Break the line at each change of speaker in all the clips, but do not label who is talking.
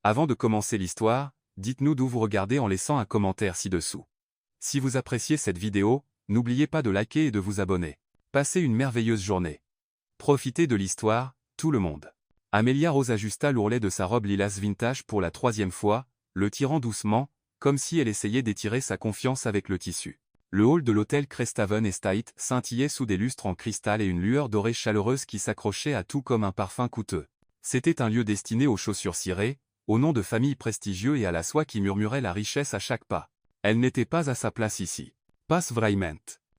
Avant de commencer l'histoire, dites-nous d'où vous regardez en laissant un commentaire ci-dessous. Si vous appréciez cette vidéo, n'oubliez pas de liker et de vous abonner. Passez une merveilleuse journée. Profitez de l'histoire, tout le monde. Amelia Rose ajusta l'ourlet de sa robe lilas vintage pour la 3e fois, le tirant doucement, comme si elle essayait d'étirer sa confiance avec le tissu. Le hall de l'hôtel Cresthaven Estate scintillait sous des lustres en cristal et une lueur dorée chaleureuse qui s'accrochait à tout comme un parfum coûteux. C'était un lieu destiné aux chaussures cirées, aux noms de familles prestigieux et à la soie qui murmurait la richesse à chaque pas. Elle n'était pas à sa place ici. Pas vraiment.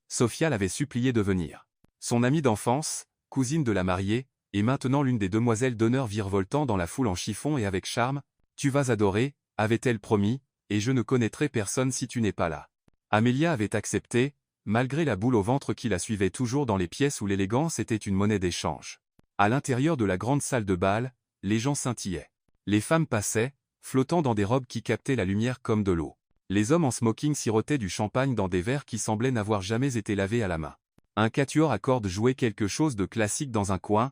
Sophia l'avait supplié de venir. Son amie d'enfance, cousine de la mariée, et maintenant l'une des demoiselles d'honneur virevoltant dans la foule en chiffon et avec charme, « Tu vas adorer », avait-elle promis, « et je ne connaîtrai personne si tu n'es pas là ». Amelia avait accepté, malgré la boule au ventre qui la suivait toujours dans les pièces où l'élégance était une monnaie d'échange. À l'intérieur de la grande salle de bal, les gens scintillaient. Les femmes passaient, flottant dans des robes qui captaient la lumière comme de l'eau. Les hommes en smoking sirotaient du champagne dans des verres qui semblaient n'avoir jamais été lavés à la main. Un quatuor à cordes jouait quelque chose de classique dans un coin,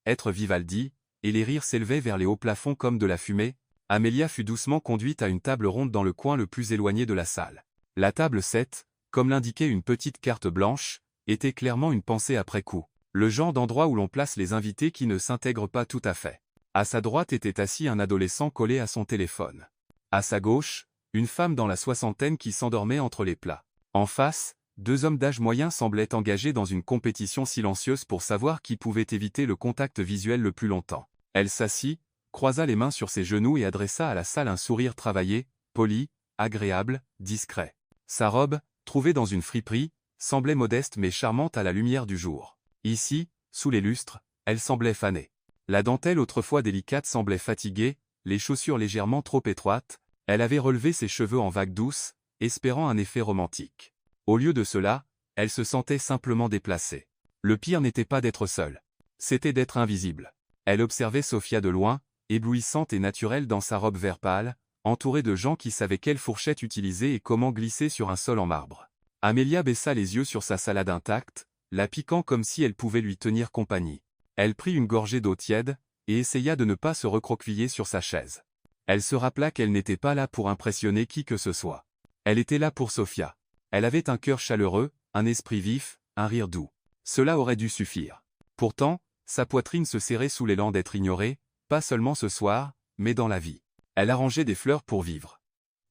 être Vivaldi, et les rires s'élevaient vers les hauts plafonds comme de la fumée. Amelia fut doucement conduite à une table ronde dans le coin le plus éloigné de la salle. La table 7, comme l'indiquait une petite carte blanche, était clairement une pensée après coup. Le genre d'endroit où l'on place les invités qui ne s'intègrent pas tout à fait. À sa droite était assis un adolescent collé à son téléphone. À sa gauche, une femme dans la soixantaine qui s'endormait entre les plats. En face, 2 hommes d'âge moyen semblaient engagés dans une compétition silencieuse pour savoir qui pouvait éviter le contact visuel le plus longtemps. Elle s'assit, croisa les mains sur ses genoux et adressa à la salle un sourire travaillé, poli, agréable, discret. Sa robe, trouvée dans une friperie, semblait modeste mais charmante à la lumière du jour. Ici, sous les lustres, elle semblait fanée. La dentelle autrefois délicate semblait fatiguée, les chaussures légèrement trop étroites, elle avait relevé ses cheveux en vagues douces, espérant un effet romantique. Au lieu de cela, elle se sentait simplement déplacée. Le pire n'était pas d'être seule. C'était d'être invisible. Elle observait Sophia de loin, éblouissante et naturelle dans sa robe vert pâle, entourée de gens qui savaient quelle fourchette utiliser et comment glisser sur un sol en marbre. Amelia baissa les yeux sur sa salade intacte, la piquant comme si elle pouvait lui tenir compagnie. Elle prit une gorgée d'eau tiède, et essaya de ne pas se recroqueviller sur sa chaise. Elle se rappela qu'elle n'était pas là pour impressionner qui que ce soit. Elle était là pour Sophia. Elle avait un cœur chaleureux, un esprit vif, un rire doux. Cela aurait dû suffire. Pourtant, sa poitrine se serrait sous l'élan d'être ignorée, pas seulement ce soir, mais dans la vie. Elle arrangeait des fleurs pour vivre.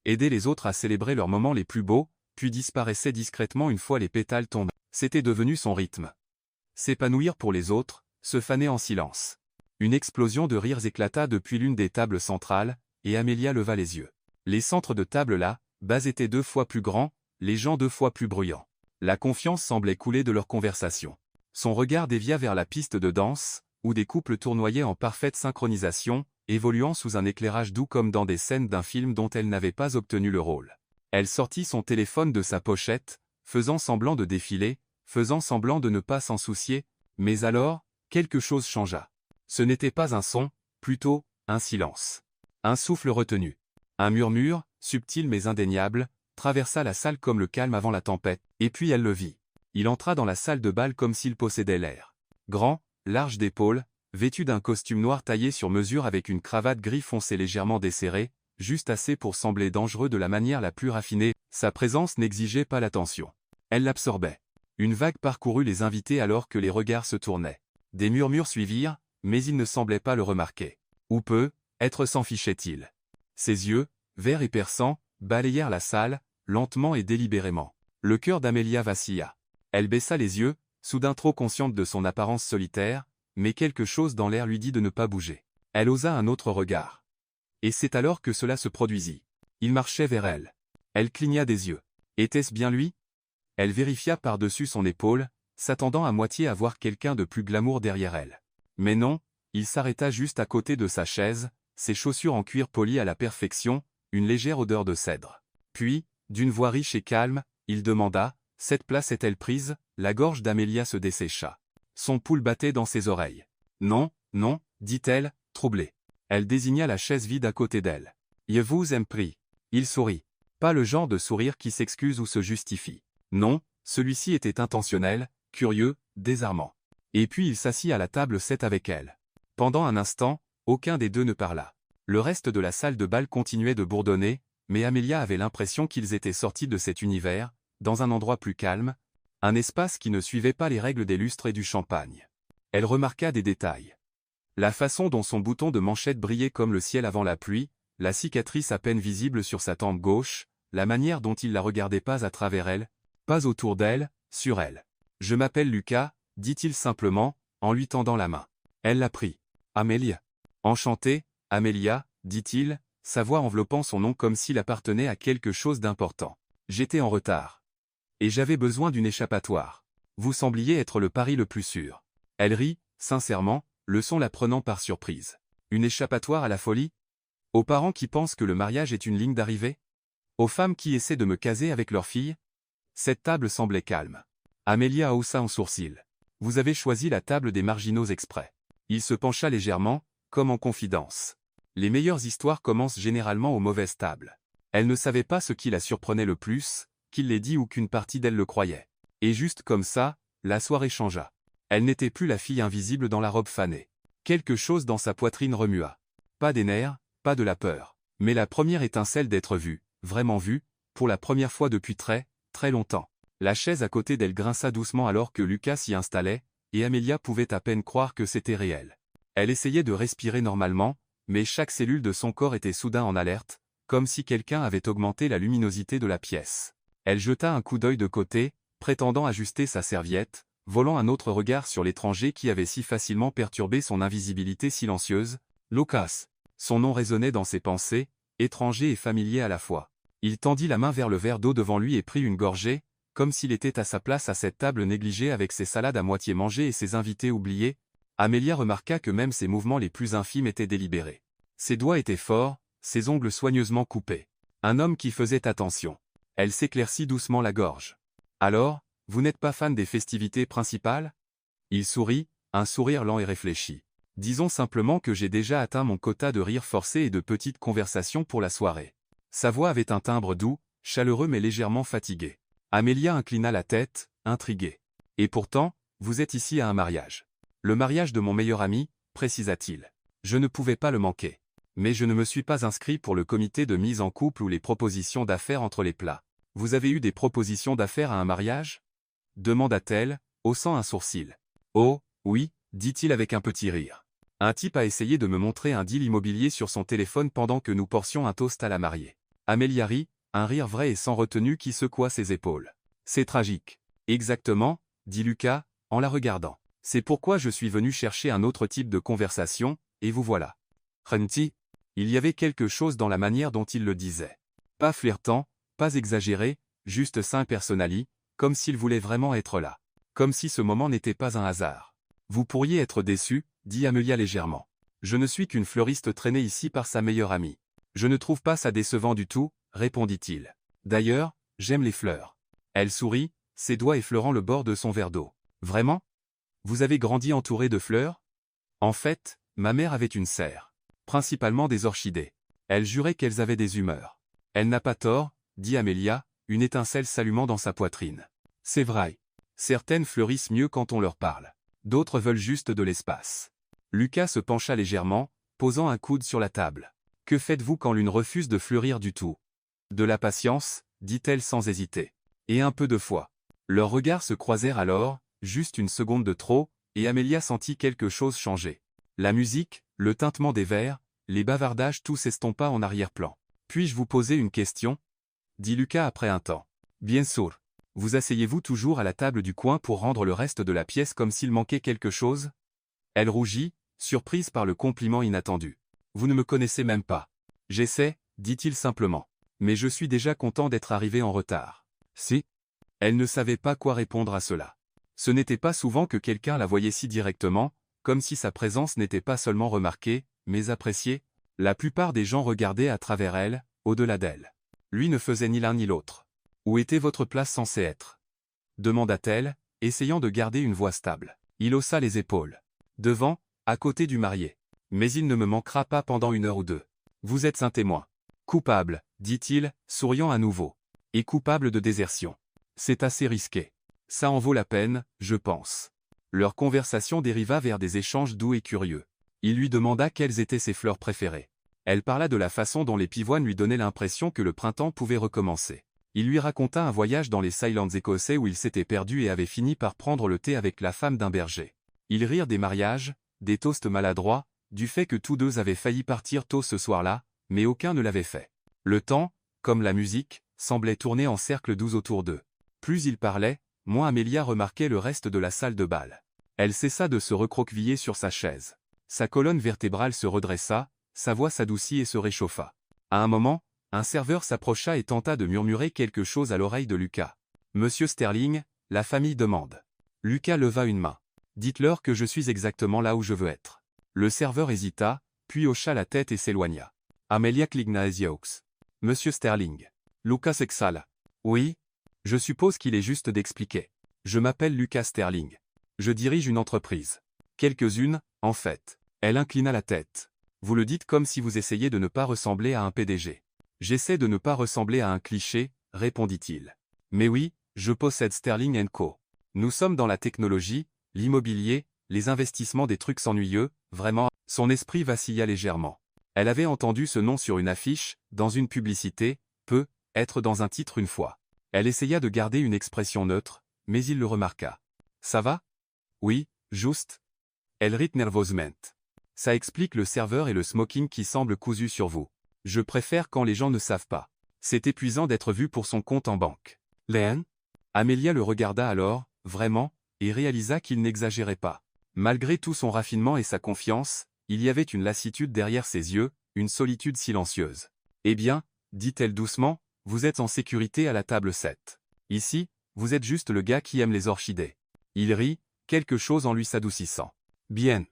Aider les autres à célébrer leurs moments les plus beaux, puis disparaissait discrètement une fois les pétales tombés. C'était devenu son rythme. S'épanouir pour les autres, se faner en silence. Une explosion de rires éclata depuis l'une des tables centrales, et Amelia leva les yeux. Les centres de table là, bas étaient 2 fois plus grands, les gens 2 fois plus bruyants. La confiance semblait couler de leur conversation. Son regard dévia vers la piste de danse, où des couples tournoyaient en parfaite synchronisation, évoluant sous un éclairage doux comme dans des scènes d'un film dont elle n'avait pas obtenu le rôle. Elle sortit son téléphone de sa pochette, faisant semblant de défiler, faisant semblant de ne pas s'en soucier, mais alors, quelque chose changea. Ce n'était pas un son, plutôt, un silence. Un souffle retenu. Un murmure, subtil mais indéniable, traversa la salle comme le calme avant la tempête, et puis elle le vit. Il entra dans la salle de bal comme s'il possédait l'air. Grand, large d'épaules, vêtu d'un costume noir taillé sur mesure avec une cravate gris foncé légèrement desserrée, juste assez pour sembler dangereux de la manière la plus raffinée, sa présence n'exigeait pas l'attention. Elle l'absorbait. Une vague parcourut les invités alors que les regards se tournaient. Des murmures suivirent, mais ils ne semblaient pas le remarquer. Ou peut-être s'en fichait-il. Ses yeux, verts et perçants, balayèrent la salle, lentement et délibérément. Le cœur d'Amelia vacilla. Elle baissa les yeux, soudain trop consciente de son apparence solitaire, mais quelque chose dans l'air lui dit de ne pas bouger. Elle osa un autre regard. Et c'est alors que cela se produisit. Il marchait vers elle. Elle cligna des yeux. Était-ce bien lui? Elle vérifia par-dessus son épaule, s'attendant à moitié à voir quelqu'un de plus glamour derrière elle. Mais non, il s'arrêta juste à côté de sa chaise, ses chaussures en cuir poli à la perfection, une légère odeur de cèdre. Puis, d'une voix riche et calme, il demanda, « Cette place est-elle prise ?» La gorge d'Amelia se dessécha. Son pouls battait dans ses oreilles. « Non, non, » dit-elle, troublée. Elle désigna la chaise vide à côté d'elle. « Je vous en prie. » Il sourit. Pas le genre de sourire qui s'excuse ou se justifie. Non, celui-ci était intentionnel, curieux, désarmant. Et puis il s'assit à la table 7 avec elle. Pendant un instant, aucun des deux ne parla. Le reste de la salle de bal continuait de bourdonner, mais Amelia avait l'impression qu'ils étaient sortis de cet univers, dans un endroit plus calme, un espace qui ne suivait pas les règles des lustres et du champagne. Elle remarqua des détails. La façon dont son bouton de manchette brillait comme le ciel avant la pluie, la cicatrice à peine visible sur sa tempe gauche, la manière dont il la regardait pas à travers elle, pas autour d'elle, sur elle. « Je m'appelle Lucas », dit-il simplement, en lui tendant la main. Elle la prit. « Amélia. »« Enchanté, Amélia », dit-il, sa voix enveloppant son nom comme s'il appartenait à quelque chose d'important. « J'étais en retard. Et j'avais besoin d'une échappatoire. Vous sembliez être le pari le plus sûr. » Elle rit, sincèrement, le son la prenant par surprise. Une échappatoire à la folie? Aux parents qui pensent que le mariage est une ligne d'arrivée? Aux femmes qui essaient de me caser avec leurs filles? Cette table semblait calme. Amélia haussa un sourcil. « Vous avez choisi la table des marginaux exprès. » Il se pencha légèrement, comme en confidence. Les meilleures histoires commencent généralement aux mauvaises tables. Elle ne savait pas ce qui la surprenait le plus, qu'il l'ait dit ou qu'une partie d'elle le croyait. Et juste comme ça, la soirée changea. Elle n'était plus la fille invisible dans la robe fanée. Quelque chose dans sa poitrine remua. Pas des nerfs, pas de la peur. Mais la première étincelle d'être vue, vraiment vue, pour la première fois depuis très, très longtemps. La chaise à côté d'elle grinça doucement alors que Lucas s'y installait, et Amélia pouvait à peine croire que c'était réel. Elle essayait de respirer normalement, mais chaque cellule de son corps était soudain en alerte, comme si quelqu'un avait augmenté la luminosité de la pièce. Elle jeta un coup d'œil de côté, prétendant ajuster sa serviette, volant un autre regard sur l'étranger qui avait si facilement perturbé son invisibilité silencieuse. Lucas. Son nom résonnait dans ses pensées, étranger et familier à la fois. Il tendit la main vers le verre d'eau devant lui et prit une gorgée, comme s'il était à sa place à cette table négligée avec ses salades à moitié mangées et ses invités oubliés. Amélia remarqua que même ses mouvements les plus infimes étaient délibérés. Ses doigts étaient forts, ses ongles soigneusement coupés. Un homme qui faisait attention. Elle s'éclaircit doucement la gorge. « Alors, vous n'êtes pas fan des festivités principales ?» Il sourit, un sourire lent et réfléchi. « Disons simplement que j'ai déjà atteint mon quota de rires forcés et de petites conversations pour la soirée. » Sa voix avait un timbre doux, chaleureux mais légèrement fatigué. Amélia inclina la tête, intriguée. « Et pourtant, vous êtes ici à un mariage. »« Le mariage de mon meilleur ami » précisa-t-il. « Je ne pouvais pas le manquer. Mais je ne me suis pas inscrit pour le comité de mise en couple ou les propositions d'affaires entre les plats. »« Vous avez eu des propositions d'affaires à un mariage ?» demanda-t-elle, haussant un sourcil. « Oh, oui, dit-il avec un petit rire. Un type a essayé de me montrer un deal immobilier sur son téléphone pendant que nous portions un toast à la mariée. » Amélia rit, un rire vrai et sans retenue qui secoua ses épaules. « C'est tragique. »« Exactement, » dit Lucas, en la regardant. « C'est pourquoi je suis venu chercher un autre type de conversation, et vous voilà. » Hunty. Il y avait quelque chose dans la manière dont il le disait. Pas flirtant, pas exagéré, juste sain personnali, comme s'il voulait vraiment être là. Comme si ce moment n'était pas un hasard. « Vous pourriez être déçu, » dit Amélia légèrement. « Je ne suis qu'une fleuriste traînée ici par sa meilleure amie. Je ne trouve pas ça décevant du tout, » répondit-il. « D'ailleurs, j'aime les fleurs. » Elle sourit, ses doigts effleurant le bord de son verre d'eau. « Vraiment? Vous avez grandi entouré de fleurs? » En fait, ma mère avait une serre. Principalement des orchidées. Elle jurait qu'elles avaient des humeurs. Elle n'a pas tort, dit Amélia, une étincelle s'allumant dans sa poitrine. C'est vrai. Certaines fleurissent mieux quand on leur parle. D'autres veulent juste de l'espace. Lucas se pencha légèrement, posant un coude sur la table. Que faites-vous quand l'une refuse de fleurir du tout? De la patience, dit-elle sans hésiter. Et un peu de foi. Leurs regards se croisèrent alors, juste une seconde de trop, et Amélia sentit quelque chose changer. La musique, le tintement des verres, les bavardages tout s'estompa en arrière-plan. « Puis-je vous poser une question ?» dit Lucas après un temps. « Bien sûr. Vous asseyez-vous toujours à la table du coin pour rendre le reste de la pièce comme s'il manquait quelque chose ?» Elle rougit, surprise par le compliment inattendu. « Vous ne me connaissez même pas. »« J'essaie, » dit-il simplement. « Mais je suis déjà content d'être arrivé en retard. » Si. Elle ne savait pas quoi répondre à cela. Ce n'était pas souvent que quelqu'un la voyait si directement, comme si sa présence n'était pas seulement remarquée, mais appréciée. La plupart des gens regardaient à travers elle, au-delà d'elle. Lui ne faisait ni l'un ni l'autre. « Où était votre place censée être ?» demanda-t-elle, essayant de garder une voix stable. Il haussa les épaules. « Devant, à côté du marié. Mais il ne me manquera pas pendant 1 heure ou 2. Vous êtes un témoin. Coupable, dit-il, souriant à nouveau. Et coupable de désertion. C'est assez risqué. Ça en vaut la peine, je pense. » Leur conversation dériva vers des échanges doux et curieux. Il lui demanda quelles étaient ses fleurs préférées. Elle parla de la façon dont les pivoines lui donnaient l'impression que le printemps pouvait recommencer. Il lui raconta un voyage dans les Highlands écossais où il s'était perdu et avait fini par prendre le thé avec la femme d'un berger. Ils rirent des mariages, des toasts maladroits, du fait que tous deux avaient failli partir tôt ce soir-là, mais aucun ne l'avait fait. Le temps, comme la musique, semblait tourner en cercle doux autour d'eux. Plus ils parlaient, moins Amelia remarquait le reste de la salle de bal. Elle cessa de se recroqueviller sur sa chaise. Sa colonne vertébrale se redressa, sa voix s'adoucit et se réchauffa. À un moment, un serveur s'approcha et tenta de murmurer quelque chose à l'oreille de Lucas. « Monsieur Sterling, la famille demande. » Lucas leva une main. « Dites-leur que je suis exactement là où je veux être. » Le serveur hésita, puis hocha la tête et s'éloigna. Amelia cligna les yeux. « Monsieur Sterling. » Lucas exhala. « Oui. Je suppose qu'il est juste d'expliquer. Je m'appelle Lucas Sterling. Je dirige une entreprise. Quelques-unes, en fait. » Elle inclina la tête. « Vous le dites comme si vous essayiez de ne pas ressembler à un PDG. » « J'essaie de ne pas ressembler à un cliché, répondit-il. « Mais oui, je possède Sterling & Co. Nous sommes dans la technologie, l'immobilier, les investissements des trucs ennuyeux, vraiment. » Son esprit vacilla légèrement. Elle avait entendu ce nom sur une affiche, dans une publicité, être dans un titre une fois. Elle essaya de garder une expression neutre, mais il le remarqua. « Ça va ? » « Oui, juste. » Elle rit nerveusement. « Ça explique le serveur et le smoking qui semblent cousus sur vous. Je préfère quand les gens ne savent pas. C'est épuisant d'être vu pour son compte en banque. » « Léon ?» Amelia le regarda alors, vraiment, et réalisa qu'il n'exagérait pas. Malgré tout son raffinement et sa confiance, il y avait une lassitude derrière ses yeux, une solitude silencieuse. « Eh bien, dit-elle doucement, vous êtes en sécurité à la table 7. Ici, vous êtes juste le gars qui aime les orchidées. » Il rit, quelque chose en lui s'adoucissant. « Bien.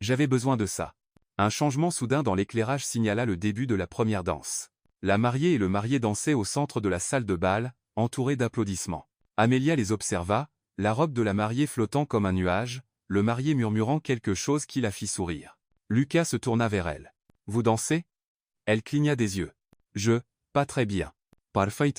J'avais besoin de ça. » Un changement soudain dans l'éclairage signala le début de la première danse. La mariée et le marié dansaient au centre de la salle de bal, entourés d'applaudissements. Amelia les observa, la robe de la mariée flottant comme un nuage, le marié murmurant quelque chose qui la fit sourire. Lucas se tourna vers elle. « Vous dansez ?» Elle cligna des yeux. « Pas très bien. »« Parfait. »«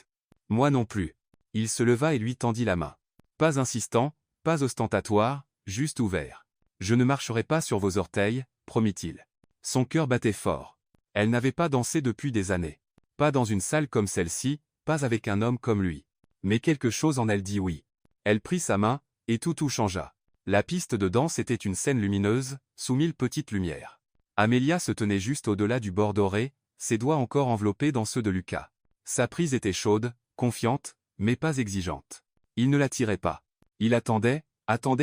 Moi non plus. » Il se leva et lui tendit la main. Pas insistant, pas ostentatoire, juste ouvert. « Je ne marcherai pas sur vos orteils, » promit-il. Son cœur battait fort. Elle n'avait pas dansé depuis des années. Pas dans une salle comme celle-ci, pas avec un homme comme lui. Mais quelque chose en elle dit oui. Elle prit sa main, et tout changea. La piste de danse était une scène lumineuse, sous 1000 petites lumières. Amelia se tenait juste au-delà du bord doré, ses doigts encore enveloppés dans ceux de Lucas. Sa prise était chaude, confiante, mais pas exigeante. Il ne la tirait pas. Il attendait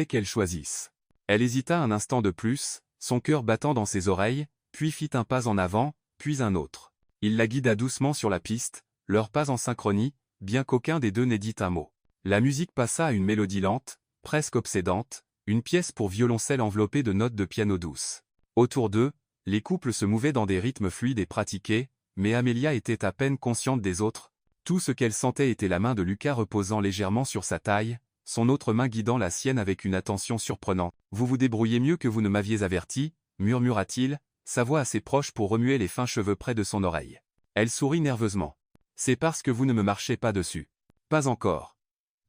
qu'elle choisisse. Elle hésita un instant de plus, son cœur battant dans ses oreilles, puis fit un pas en avant, puis un autre. Il la guida doucement sur la piste, leurs pas en synchronie, bien qu'aucun des deux n'ait dit un mot. La musique passa à une mélodie lente, presque obsédante, une pièce pour violoncelle enveloppée de notes de piano douces. Autour d'eux, les couples se mouvaient dans des rythmes fluides et pratiqués, mais Amelia était à peine consciente des autres. Tout ce qu'elle sentait était la main de Lucas reposant légèrement sur sa taille, son autre main guidant la sienne avec une attention surprenante. « Vous vous débrouillez mieux que vous ne m'aviez averti, » murmura-t-il, sa voix assez proche pour remuer les fins cheveux près de son oreille. Elle sourit nerveusement. « C'est parce que vous ne me marchez pas dessus. »« Pas encore. »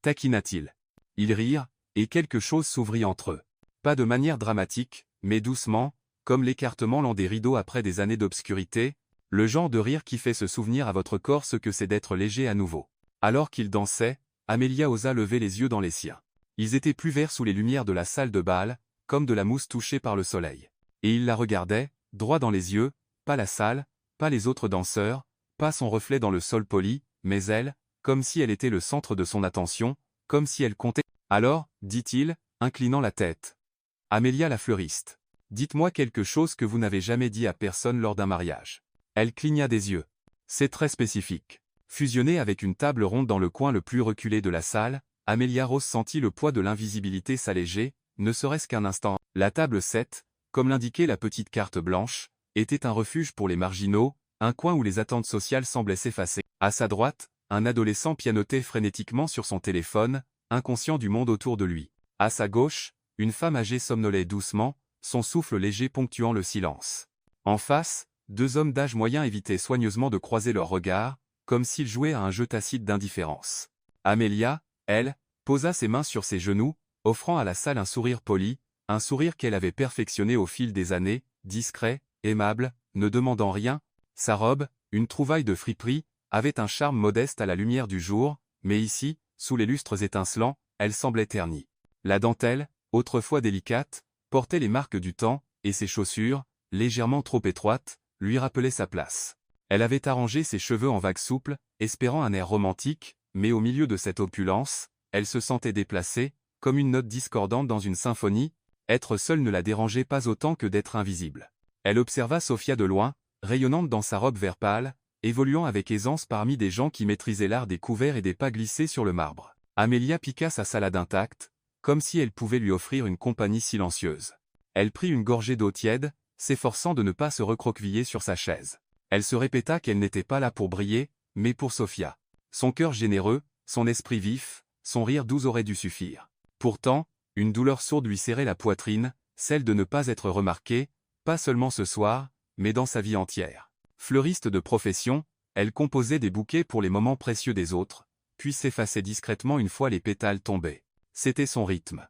taquina-t-il. Ils rirent, et quelque chose s'ouvrit entre eux. Pas de manière dramatique, mais doucement, comme l'écartement lent des rideaux après des années d'obscurité, le genre de rire qui fait se souvenir à votre corps ce que c'est d'être léger à nouveau. Alors qu'ils dansaient, Amelia osa lever les yeux dans les siens. Ils étaient plus verts sous les lumières de la salle de bal, comme de la mousse touchée par le soleil. Et il la regardait, droit dans les yeux, pas la salle, pas les autres danseurs, pas son reflet dans le sol poli, mais elle, comme si elle était le centre de son attention, comme si elle comptait. « Alors, dit-il, inclinant la tête. Amelia la fleuriste. Dites-moi quelque chose que vous n'avez jamais dit à personne lors d'un mariage. » Elle cligna des yeux. C'est très spécifique. Fusionnée avec une table ronde dans le coin le plus reculé de la salle, Amelia Rose sentit le poids de l'invisibilité s'alléger, ne serait-ce qu'un instant. La table 7, comme l'indiquait la petite carte blanche, était un refuge pour les marginaux, un coin où les attentes sociales semblaient s'effacer. À sa droite, un adolescent pianotait frénétiquement sur son téléphone, inconscient du monde autour de lui. À sa gauche, une femme âgée somnolait doucement, son souffle léger ponctuant le silence. En face, deux hommes d'âge moyen évitaient soigneusement de croiser leurs regards, comme s'ils jouaient à un jeu tacite d'indifférence. Amelia, elle, posa ses mains sur ses genoux, offrant à la salle un sourire poli, un sourire qu'elle avait perfectionné au fil des années, discret, aimable, ne demandant rien, Sa robe, une trouvaille de friperie, avait un charme modeste à la lumière du jour, mais ici, sous les lustres étincelants, elle semblait ternie. La dentelle, autrefois délicate, portait les marques du temps, et ses chaussures, légèrement trop étroites, lui rappelaient sa place. Elle avait arrangé ses cheveux en vagues souples, espérant un air romantique, mais au milieu de cette opulence, elle se sentait déplacée, comme une note discordante dans une symphonie. Être seule ne la dérangeait pas autant que d'être invisible. Elle observa Sophia de loin, rayonnante dans sa robe vert pâle, évoluant avec aisance parmi des gens qui maîtrisaient l'art des couverts et des pas glissés sur le marbre. Amélia piqua sa salade intacte, comme si elle pouvait lui offrir une compagnie silencieuse. Elle prit une gorgée d'eau tiède, s'efforçant de ne pas se recroqueviller sur sa chaise. Elle se répéta qu'elle n'était pas là pour briller, mais pour Sophia. Son cœur généreux, son esprit vif, son rire doux auraient dû suffire. Pourtant, une douleur sourde lui serrait la poitrine, celle de ne pas être remarquée, pas seulement ce soir, mais dans sa vie entière. Fleuriste de profession, elle composait des bouquets pour les moments précieux des autres, puis s'effaçait discrètement une fois les pétales tombés. C'était son rythme.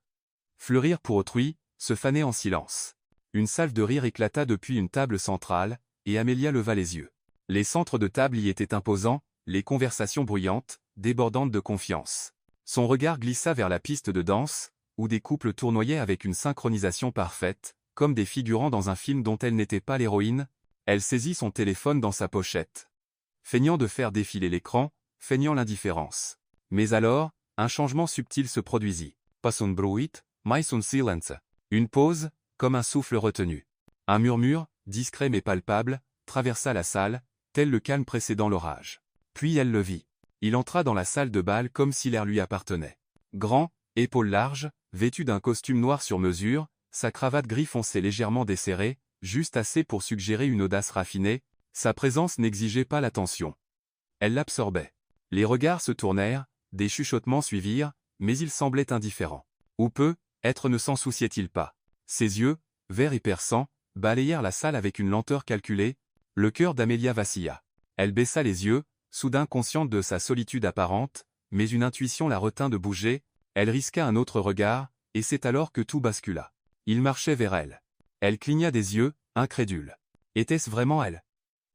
Fleurir pour autrui, se faner en silence. Une salve de rire éclata depuis une table centrale, et Amélia leva les yeux. Les centres de table y étaient imposants, les conversations bruyantes, débordantes de confiance. Son regard glissa vers la piste de danse, où des couples tournoyaient avec une synchronisation parfaite, comme des figurants dans un film dont elle n'était pas l'héroïne. Elle saisit son téléphone dans sa pochette. Feignant de faire défiler l'écran, feignant l'indifférence. Mais alors, un changement subtil se produisit. Pas un bruit, mais un silence. Une pause, comme un souffle retenu. Un murmure, discret mais palpable, traversa la salle, tel le calme précédant l'orage. Puis elle le vit. Il entra dans la salle de bal comme si l'air lui appartenait. Grand, épaules larges, vêtu d'un costume noir sur mesure, sa cravate gris foncé légèrement desserrée, juste assez pour suggérer une audace raffinée, sa présence n'exigeait pas l'attention. Elle l'absorbait. Les regards se tournèrent, des chuchotements suivirent, mais il semblait indifférent. Ou peu, être ne s'en souciait-il pas. Ses yeux, verts et perçants, balayèrent la salle avec une lenteur calculée. Le cœur d'Amélia vacilla. Elle baissa les yeux, soudain consciente de sa solitude apparente, mais une intuition la retint de bouger. Elle risqua un autre regard, et c'est alors que tout bascula. Il marchait vers elle. Elle cligna des yeux, incrédule. Était-ce vraiment elle?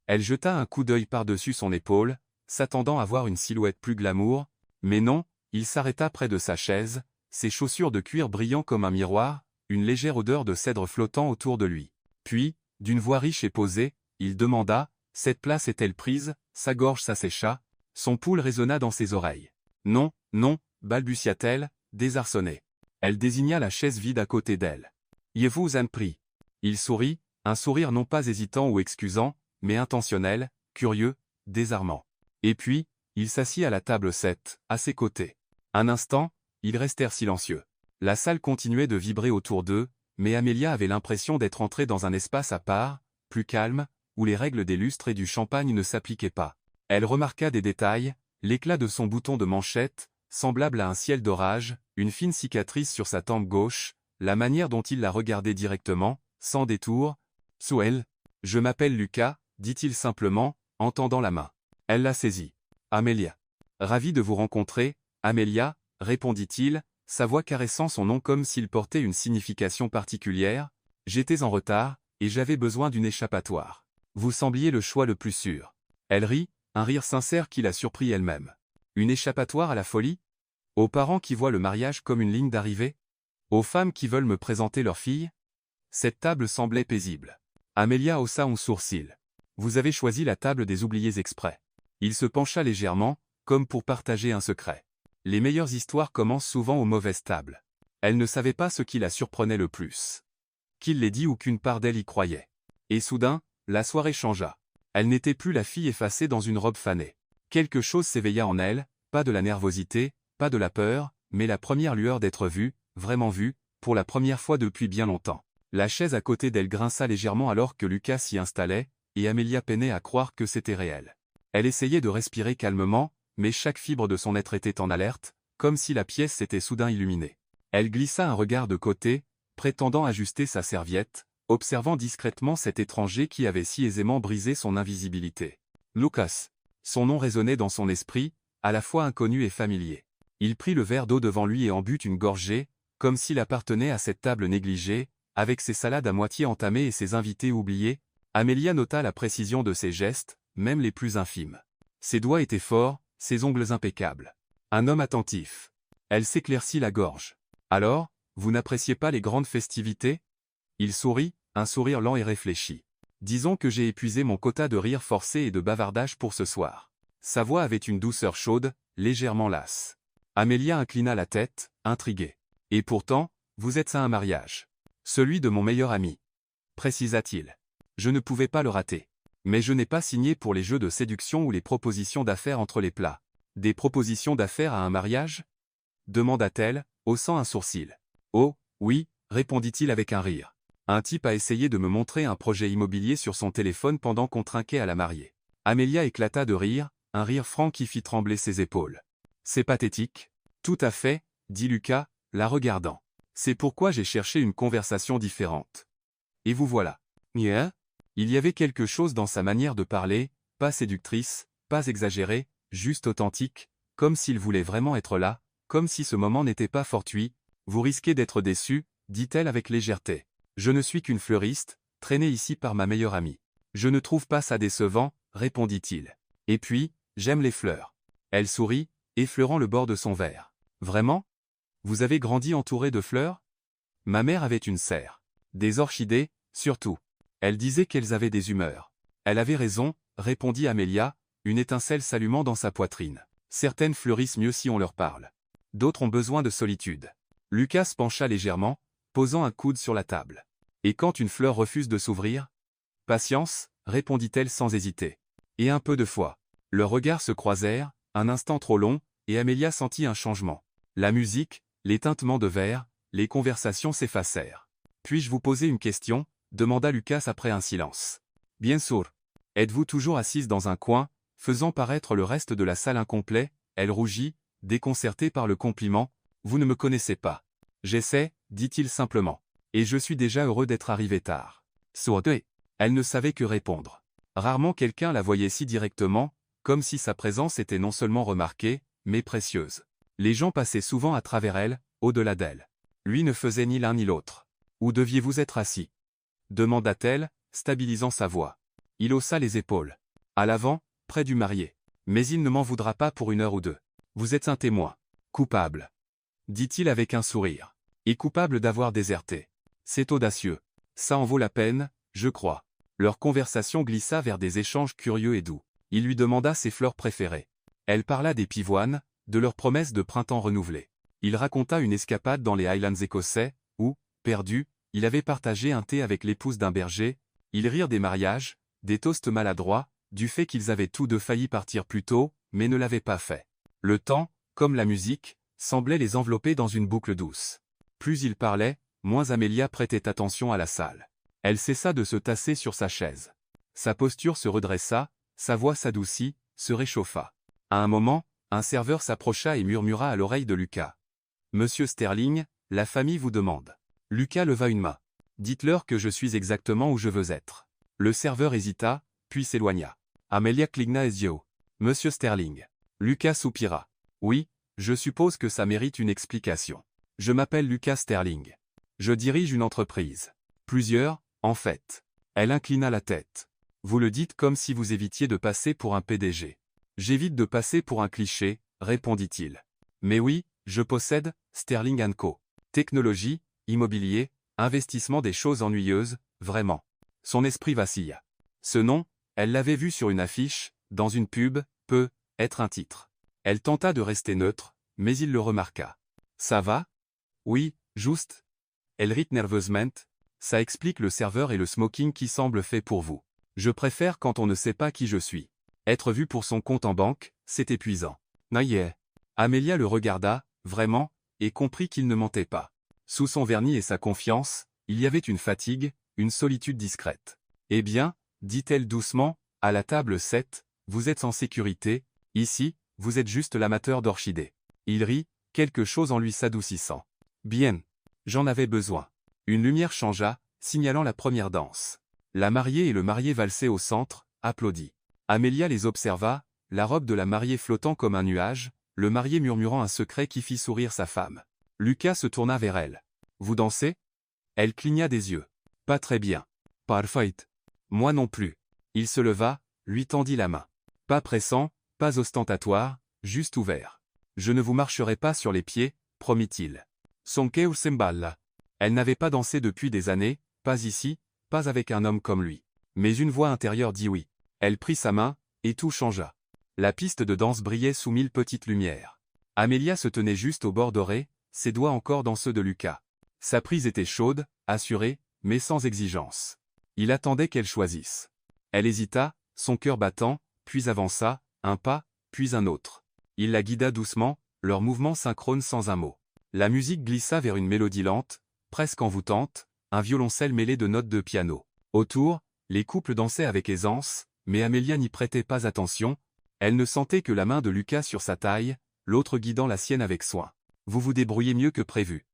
Elle jeta un coup d'œil par-dessus son épaule, s'attendant à voir une silhouette plus glamour, mais non, il s'arrêta près de sa chaise, ses chaussures de cuir brillant comme un miroir, une légère odeur de cèdre flottant autour de lui. Puis, d'une voix riche et posée, il demanda, « Cette place est-elle prise ?» Sa gorge s'assécha, son pouls résonna dans ses oreilles. « Non, non » balbutia-t-elle, désarçonnée. Elle désigna la chaise vide à côté d'elle. « Je vous en prie. » Il sourit, un sourire non pas hésitant ou excusant, mais intentionnel, curieux, désarmant. Et puis, il s'assit à la table 7, à ses côtés. Un instant, ils restèrent silencieux. La salle continuait de vibrer autour d'eux, mais Amélia avait l'impression d'être entrée dans un espace à part, plus calme, où les règles des lustres et du champagne ne s'appliquaient pas. Elle remarqua des détails, l'éclat de son bouton de manchette, semblable à un ciel d'orage, une fine cicatrice sur sa tempe gauche, la manière dont il la regardait directement, sans détour. « Souel, je m'appelle Lucas », dit-il simplement, en tendant la main. Elle la saisit. « Amélia. »« Ravi de vous rencontrer, Amélia », répondit-il, sa voix caressant son nom comme s'il portait une signification particulière. « J'étais en retard, et j'avais besoin d'une échappatoire. Vous sembliez le choix le plus sûr. » Elle rit, un rire sincère qui la surprit elle-même. Une échappatoire à la folie? Aux parents qui voient le mariage comme une ligne d'arrivée? Aux femmes qui veulent me présenter leur fille? Cette table semblait paisible. Amélia haussa un sourcil. « Vous avez choisi la table des oubliés exprès. » Il se pencha légèrement, comme pour partager un secret. Les meilleures histoires commencent souvent aux mauvaises tables. Elle ne savait pas ce qui la surprenait le plus. Qu'il l'ait dit ou qu'une part d'elle y croyait. Et soudain, la soirée changea. Elle n'était plus la fille effacée dans une robe fanée. Quelque chose s'éveilla en elle, pas de la nervosité, pas de la peur, mais la première lueur d'être vue, vraiment vue, pour la première fois depuis bien longtemps. La chaise à côté d'elle grinça légèrement alors que Lucas s'y installait, et Amélia peinait à croire que c'était réel. Elle essayait de respirer calmement, mais chaque fibre de son être était en alerte, comme si la pièce s'était soudain illuminée. Elle glissa un regard de côté, prétendant ajuster sa serviette, observant discrètement cet étranger qui avait si aisément brisé son invisibilité. Lucas. Son nom résonnait dans son esprit, à la fois inconnu et familier. Il prit le verre d'eau devant lui et en but une gorgée, comme s'il appartenait à cette table négligée, avec ses salades à moitié entamées et ses invités oubliés. Amélia nota la précision de ses gestes, même les plus infimes. Ses doigts étaient forts, ses ongles impeccables. Un homme attentif. Elle s'éclaircit la gorge. Alors, vous n'appréciez pas les grandes festivités? Il sourit, un sourire lent et réfléchi. Disons que j'ai épuisé mon quota de rire forcé et de bavardage pour ce soir. Sa voix avait une douceur chaude, légèrement lasse. Amélia inclina la tête, intriguée. Et pourtant, vous êtes à un mariage. Celui de mon meilleur ami. Précisa-t-il. Je ne pouvais pas le rater. Mais je n'ai pas signé pour les jeux de séduction ou les propositions d'affaires entre les plats. Des propositions d'affaires à un mariage? Demanda-t-elle, haussant un sourcil. Oh, oui, répondit-il avec un rire. Un type a essayé de me montrer un projet immobilier sur son téléphone pendant qu'on trinquait à la mariée. Amélia éclata de rire, un rire franc qui fit trembler ses épaules. C'est pathétique. Tout à fait, dit Lucas, la regardant. C'est pourquoi j'ai cherché une conversation différente. Et vous voilà. Yeah? Il y avait quelque chose dans sa manière de parler, pas séductrice, pas exagérée, juste authentique, comme s'il voulait vraiment être là, comme si ce moment n'était pas fortuit. Vous risquez d'être déçu, dit-elle avec légèreté. Je ne suis qu'une fleuriste, traînée ici par ma meilleure amie. Je ne trouve pas ça décevant, répondit-il. Et puis, j'aime les fleurs. Elle sourit, effleurant le bord de son verre. Vraiment? Vous avez grandi entouré de fleurs? Ma mère avait une serre. Des orchidées, surtout. Elle disait qu'elles avaient des humeurs. Elle avait raison, répondit Amélia, une étincelle s'allumant dans sa poitrine. Certaines fleurissent mieux si on leur parle. D'autres ont besoin de solitude. Lucas se pencha légèrement, posant un coude sur la table. Et quand une fleur refuse de s'ouvrir? Patience, répondit-elle sans hésiter. Et un peu de foi. Leurs regards se croisèrent, un instant trop long, et Amélia sentit un changement. La musique, les tintements de verre, les conversations s'effacèrent. Puis-je vous poser une question? Demanda Lucas après un silence. Bien sûr. Êtes-vous toujours assise dans un coin, faisant paraître le reste de la salle incomplet? Elle rougit, déconcertée par le compliment. Vous ne me connaissez pas. J'essaie, dit-il simplement. Et je suis déjà heureux d'être arrivé tard. Sourdé. Elle ne savait que répondre. Rarement quelqu'un la voyait si directement, comme si sa présence était non seulement remarquée, mais précieuse. Les gens passaient souvent à travers elle, au-delà d'elle. Lui ne faisait ni l'un ni l'autre. Où deviez-vous être assis? Demanda-t-elle, stabilisant sa voix. Il haussa les épaules. À l'avant, près du marié. Mais il ne m'en voudra pas pour une heure ou deux. Vous êtes un témoin. Coupable. Dit-il avec un sourire. Et coupable d'avoir déserté. C'est audacieux. Ça en vaut la peine, je crois. Leur conversation glissa vers des échanges curieux et doux. Il lui demanda ses fleurs préférées. Elle parla des pivoines, de leurs promesses de printemps renouvelées. Il raconta une escapade dans les Highlands écossais, où, perdu, il avait partagé un thé avec l'épouse d'un berger. Ils rirent des mariages, des toasts maladroits, du fait qu'ils avaient tous deux failli partir plus tôt, mais ne l'avaient pas fait. Le temps, comme la musique, semblait les envelopper dans une boucle douce. Plus ils parlaient, moins Amélia prêtait attention à la salle. Elle cessa de se tasser sur sa chaise. Sa posture se redressa, sa voix s'adoucit, se réchauffa. À un moment, un serveur s'approcha et murmura à l'oreille de Lucas. « Monsieur Sterling, la famille vous demande. » Lucas leva une main. « Dites-leur que je suis exactement où je veux être. » Le serveur hésita, puis s'éloigna. Amélia cligna les yeux. « Monsieur Sterling. » Lucas soupira. « Oui, je suppose que ça mérite une explication. Je m'appelle Lucas Sterling. Je dirige une entreprise. Plusieurs, en fait. » Elle inclina la tête. « Vous le dites comme si vous évitiez de passer pour un PDG. » « J'évite de passer pour un cliché, répondit-il. « Mais oui, je possède Sterling & Co. Technologie, immobilier, investissement des choses ennuyeuses, vraiment. » Son esprit vacilla. Ce nom, elle l'avait vu sur une affiche, dans une pub, peut être un titre. Elle tenta de rester neutre, mais il le remarqua. « Ça va? »« Oui, juste. » Elle rit nerveusement. « Ça explique le serveur et le smoking qui semblent faits pour vous. Je préfère quand on ne sait pas qui je suis. Être vu pour son compte en banque, c'est épuisant. » « Naïe. » Amélia le regarda, vraiment, et comprit qu'il ne mentait pas. Sous son vernis et sa confiance, il y avait une fatigue, une solitude discrète. « Eh bien, dit-elle doucement, à la table 7, vous êtes en sécurité, ici, vous êtes juste l'amateur d'orchidées. » Il rit, quelque chose en lui s'adoucissant. « Bien. J'en avais besoin. » Une lumière changea, signalant la première danse. La mariée et le marié valsaient au centre, applaudis. Amélia les observa, la robe de la mariée flottant comme un nuage, le marié murmurant un secret qui fit sourire sa femme. Lucas se tourna vers elle. « Vous dansez ?» Elle cligna des yeux. « Pas très bien. »« Parfait. »« Moi non plus. » Il se leva, lui tendit la main. Pas pressant, pas ostentatoire, juste ouvert. Je ne vous marcherai pas sur les pieds, promit-il. Sonke ou Semballa. Elle n'avait pas dansé depuis des années, pas ici, pas avec un homme comme lui. Mais une voix intérieure dit oui. Elle prit sa main, et tout changea. La piste de danse brillait sous 1000 petites lumières. Amelia se tenait juste au bord doré, ses doigts encore dans ceux de Lucas. Sa prise était chaude, assurée, mais sans exigence. Il attendait qu'elle choisisse. Elle hésita, son cœur battant, puis avança, un pas, puis un autre. Il la guida doucement, leurs mouvements synchrones sans un mot. La musique glissa vers une mélodie lente, presque envoûtante, un violoncelle mêlé de notes de piano. Autour, les couples dansaient avec aisance, mais Amelia n'y prêtait pas attention, elle ne sentait que la main de Lucas sur sa taille, l'autre guidant la sienne avec soin. « Vous vous débrouillez mieux que prévu »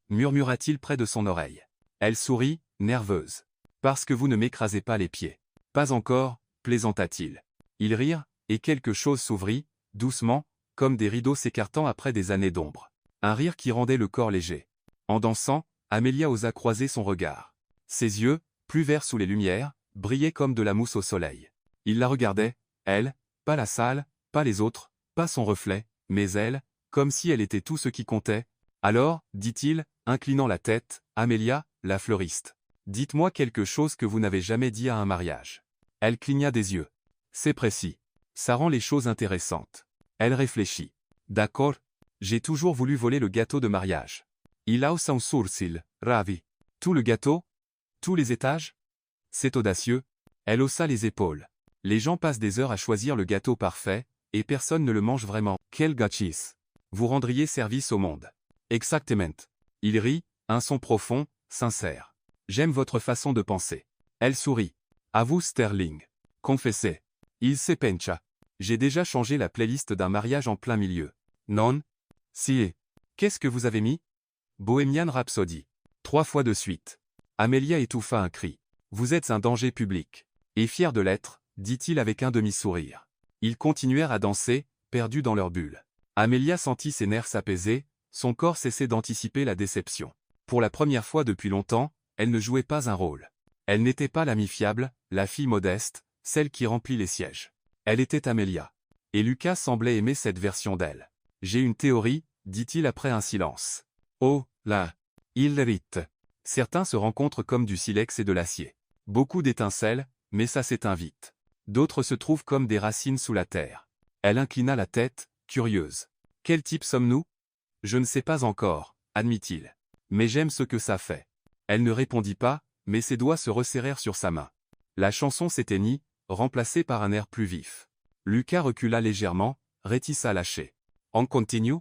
murmura-t-il près de son oreille. Elle sourit, nerveuse. « Parce que vous ne m'écrasez pas les pieds. »« Pas encore » plaisanta-t-il. Ils rirent, et quelque chose s'ouvrit, doucement, comme des rideaux s'écartant après des années d'ombre. Un rire qui rendait le corps léger. En dansant, Amelia osa croiser son regard. Ses yeux, plus verts sous les lumières, brillaient comme de la mousse au soleil. Il la regardait, elle, pas la salle, pas les autres, pas son reflet, mais elle, comme si elle était tout ce qui comptait. Alors, dit-il, inclinant la tête, Amelia, la fleuriste. Dites-moi quelque chose que vous n'avez jamais dit à un mariage. Elle cligna des yeux. C'est précis. Ça rend les choses intéressantes. Elle réfléchit. D'accord. J'ai toujours voulu voler le gâteau de mariage. Il haussa un sourcil, ravi. Tout le gâteau? Tous les étages? C'est audacieux. Elle haussa les épaules. Les gens passent des heures à choisir le gâteau parfait, et personne ne le mange vraiment. Quel gâchis! Vous rendriez service au monde. Exactement. Il rit, un son profond, sincère. J'aime votre façon de penser. Elle sourit. À vous Sterling. Confessez. Il se pencha. J'ai déjà changé la playlist d'un mariage en plein milieu. Non? Si. Qu'est-ce que vous avez mis? Bohemian Rhapsody. 3 fois de suite. Amelia étouffa un cri. Vous êtes un danger public. Et fier de l'être, dit-il avec un demi-sourire. Ils continuèrent à danser, perdus dans leur bulle. Amelia sentit ses nerfs s'apaiser, son corps cessait d'anticiper la déception. Pour la première fois depuis longtemps, elle ne jouait pas un rôle. Elle n'était pas l'amie fiable, la fille modeste, celle qui remplit les sièges. Elle était Amelia. Et Lucas semblait aimer cette version d'elle. J'ai une théorie, dit-il après un silence. Oh, là. Il rite. Certains se rencontrent comme du silex et de l'acier. Beaucoup d'étincelles, mais ça s'éteint vite. D'autres se trouvent comme des racines sous la terre. Elle inclina la tête, curieuse. Quel type sommes-nous? Je ne sais pas encore, admit-il. Mais j'aime ce que ça fait. Elle ne répondit pas, mais ses doigts se resserrèrent sur sa main. La chanson s'éteignit, remplacée par un air plus vif. Lucas recula légèrement, réticent à lâcher. On continue?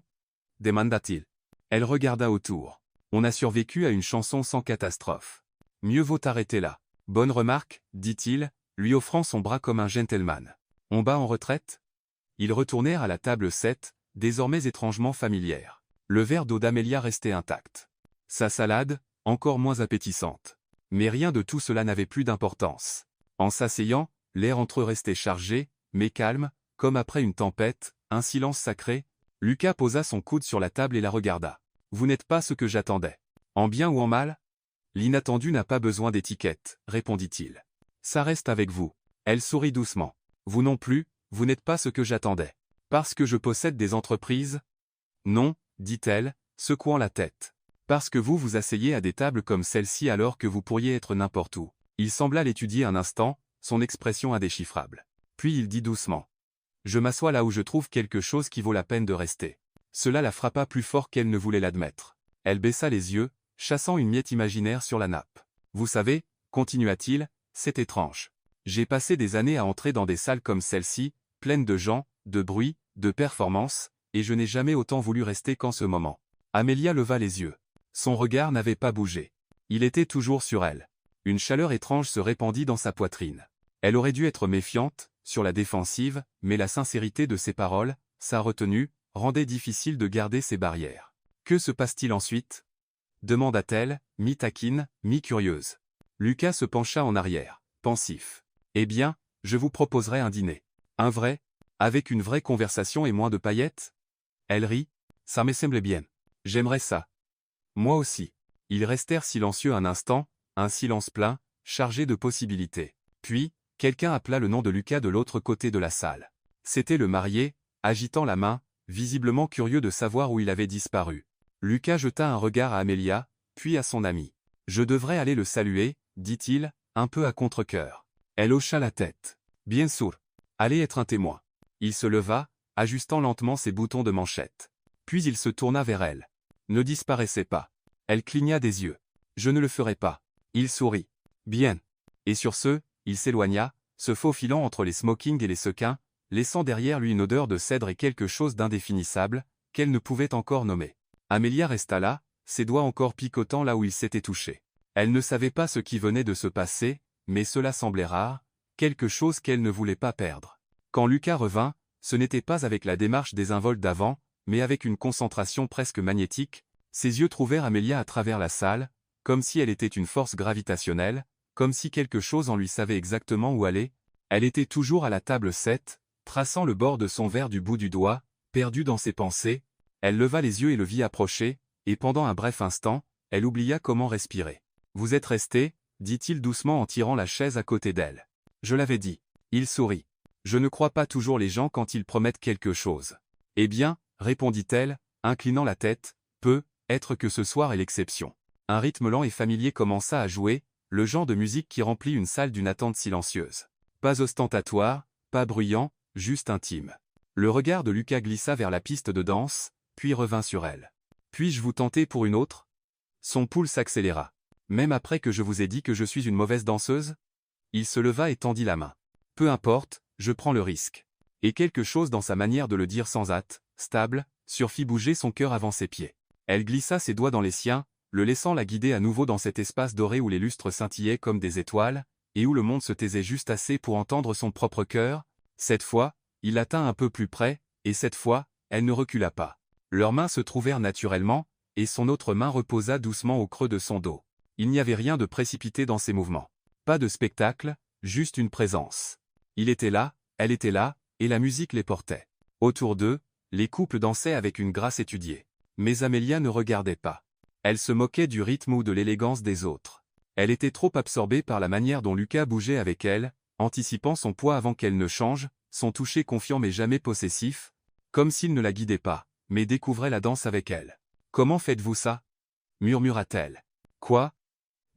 Demanda-t-il. Elle regarda autour. On a survécu à une chanson sans catastrophe. Mieux vaut arrêter là. Bonne remarque, dit-il, lui offrant son bras comme un gentleman. On bat en retraite? Ils retournèrent à la table 7, désormais étrangement familière. Le verre d'eau d'Amelia restait intact. Sa salade, encore moins appétissante. Mais rien de tout cela n'avait plus d'importance. En s'asseyant, l'air entre eux restait chargé, mais calme, comme après une tempête, un silence sacré. Lucas posa son coude sur la table et la regarda. Vous n'êtes pas ce que j'attendais. En bien ou en mal? L'inattendu n'a pas besoin d'étiquette, répondit-il. Ça reste avec vous. Elle sourit doucement. Vous non plus, vous n'êtes pas ce que j'attendais. Parce que je possède des entreprises? Non, dit-elle, secouant la tête. Parce que vous vous asseyez à des tables comme celle-ci alors que vous pourriez être n'importe où. Il sembla l'étudier un instant, son expression indéchiffrable. Puis il dit doucement. Je m'assois là où je trouve quelque chose qui vaut la peine de rester. Cela la frappa plus fort qu'elle ne voulait l'admettre. Elle baissa les yeux, chassant une miette imaginaire sur la nappe. Vous savez, continua-t-il, c'est étrange. J'ai passé des années à entrer dans des salles comme celle-ci, pleines de gens, de bruit, de performances, et je n'ai jamais autant voulu rester qu'en ce moment. Amelia leva les yeux. Son regard n'avait pas bougé. Il était toujours sur elle. Une chaleur étrange se répandit dans sa poitrine. Elle aurait dû être méfiante, sur la défensive, mais la sincérité de ses paroles, sa retenue, rendait difficile de garder ses barrières. Que se passe-t-il ensuite? Demanda-t-elle, mi-taquine, mi-curieuse. Lucas se pencha en arrière, pensif. Eh bien, je vous proposerai un dîner. Un vrai? Avec une vraie conversation et moins de paillettes? Elle rit. Ça me semble bien. J'aimerais ça. Moi aussi. Ils restèrent silencieux un instant, un silence plein, chargé de possibilités. Puis, Quelqu'un appela le nom de Lucas de l'autre côté de la salle. C'était le marié, agitant la main, visiblement curieux de savoir où il avait disparu. Lucas jeta un regard à Amelia, puis à son ami. « Je devrais aller le saluer, dit-il, un peu à contre-cœur. Elle hocha la tête. « Bien sûr. Allez être un témoin. » Il se leva, ajustant lentement ses boutons de manchette. Puis il se tourna vers elle. « Ne disparaissez pas. » Elle cligna des yeux. « Je ne le ferai pas. » Il sourit. « Bien. » Et sur ce, il s'éloigna, se faufilant entre les smokings et les sequins, laissant derrière lui une odeur de cèdre et quelque chose d'indéfinissable, qu'elle ne pouvait encore nommer. Amelia resta là, ses doigts encore picotant là où il s'était touché. Elle ne savait pas ce qui venait de se passer, mais cela semblait rare, quelque chose qu'elle ne voulait pas perdre. Quand Lucas revint, ce n'était pas avec la démarche désinvolte d'avant, mais avec une concentration presque magnétique, ses yeux trouvèrent Amelia à travers la salle, comme si elle était une force gravitationnelle, comme si quelque chose en lui savait exactement où aller. Elle était toujours à la table 7, traçant le bord de son verre du bout du doigt, perdue dans ses pensées. Elle leva les yeux et le vit approcher, et pendant un bref instant, elle oublia comment respirer. « Vous êtes resté ?» dit-il doucement en tirant la chaise à côté d'elle. « Je l'avais dit. » Il sourit. « Je ne crois pas toujours les gens quand ils promettent quelque chose. »« Eh bien, » répondit-elle, inclinant la tête, « peut-être que ce soir est l'exception. » Un rythme lent et familier commença à jouer, le genre de musique qui remplit une salle d'une attente silencieuse. Pas ostentatoire, pas bruyant, juste intime. Le regard de Lucas glissa vers la piste de danse, puis revint sur elle. « Puis-je vous tenter pour une autre ?» Son pouls s'accéléra. « Même après que je vous ai dit que je suis une mauvaise danseuse ?» Il se leva et tendit la main. « Peu importe, je prends le risque. » Et quelque chose dans sa manière de le dire sans hâte, stable, surfit bouger son cœur avant ses pieds. Elle glissa ses doigts dans les siens, le laissant la guider à nouveau dans cet espace doré où les lustres scintillaient comme des étoiles, et où le monde se taisait juste assez pour entendre son propre cœur. Cette fois, il la tint un peu plus près, et cette fois, elle ne recula pas. Leurs mains se trouvèrent naturellement, et son autre main reposa doucement au creux de son dos. Il n'y avait rien de précipité dans ses mouvements. Pas de spectacle, juste une présence. Il était là, elle était là, et la musique les portait. Autour d'eux, les couples dansaient avec une grâce étudiée. Mais Amelia ne regardait pas. Elle se moquait du rythme ou de l'élégance des autres. Elle était trop absorbée par la manière dont Lucas bougeait avec elle, anticipant son poids avant qu'elle ne change, son toucher confiant mais jamais possessif, comme s'il ne la guidait pas, mais découvrait la danse avec elle. « Comment faites-vous ça ?» murmura-t-elle. « Quoi ?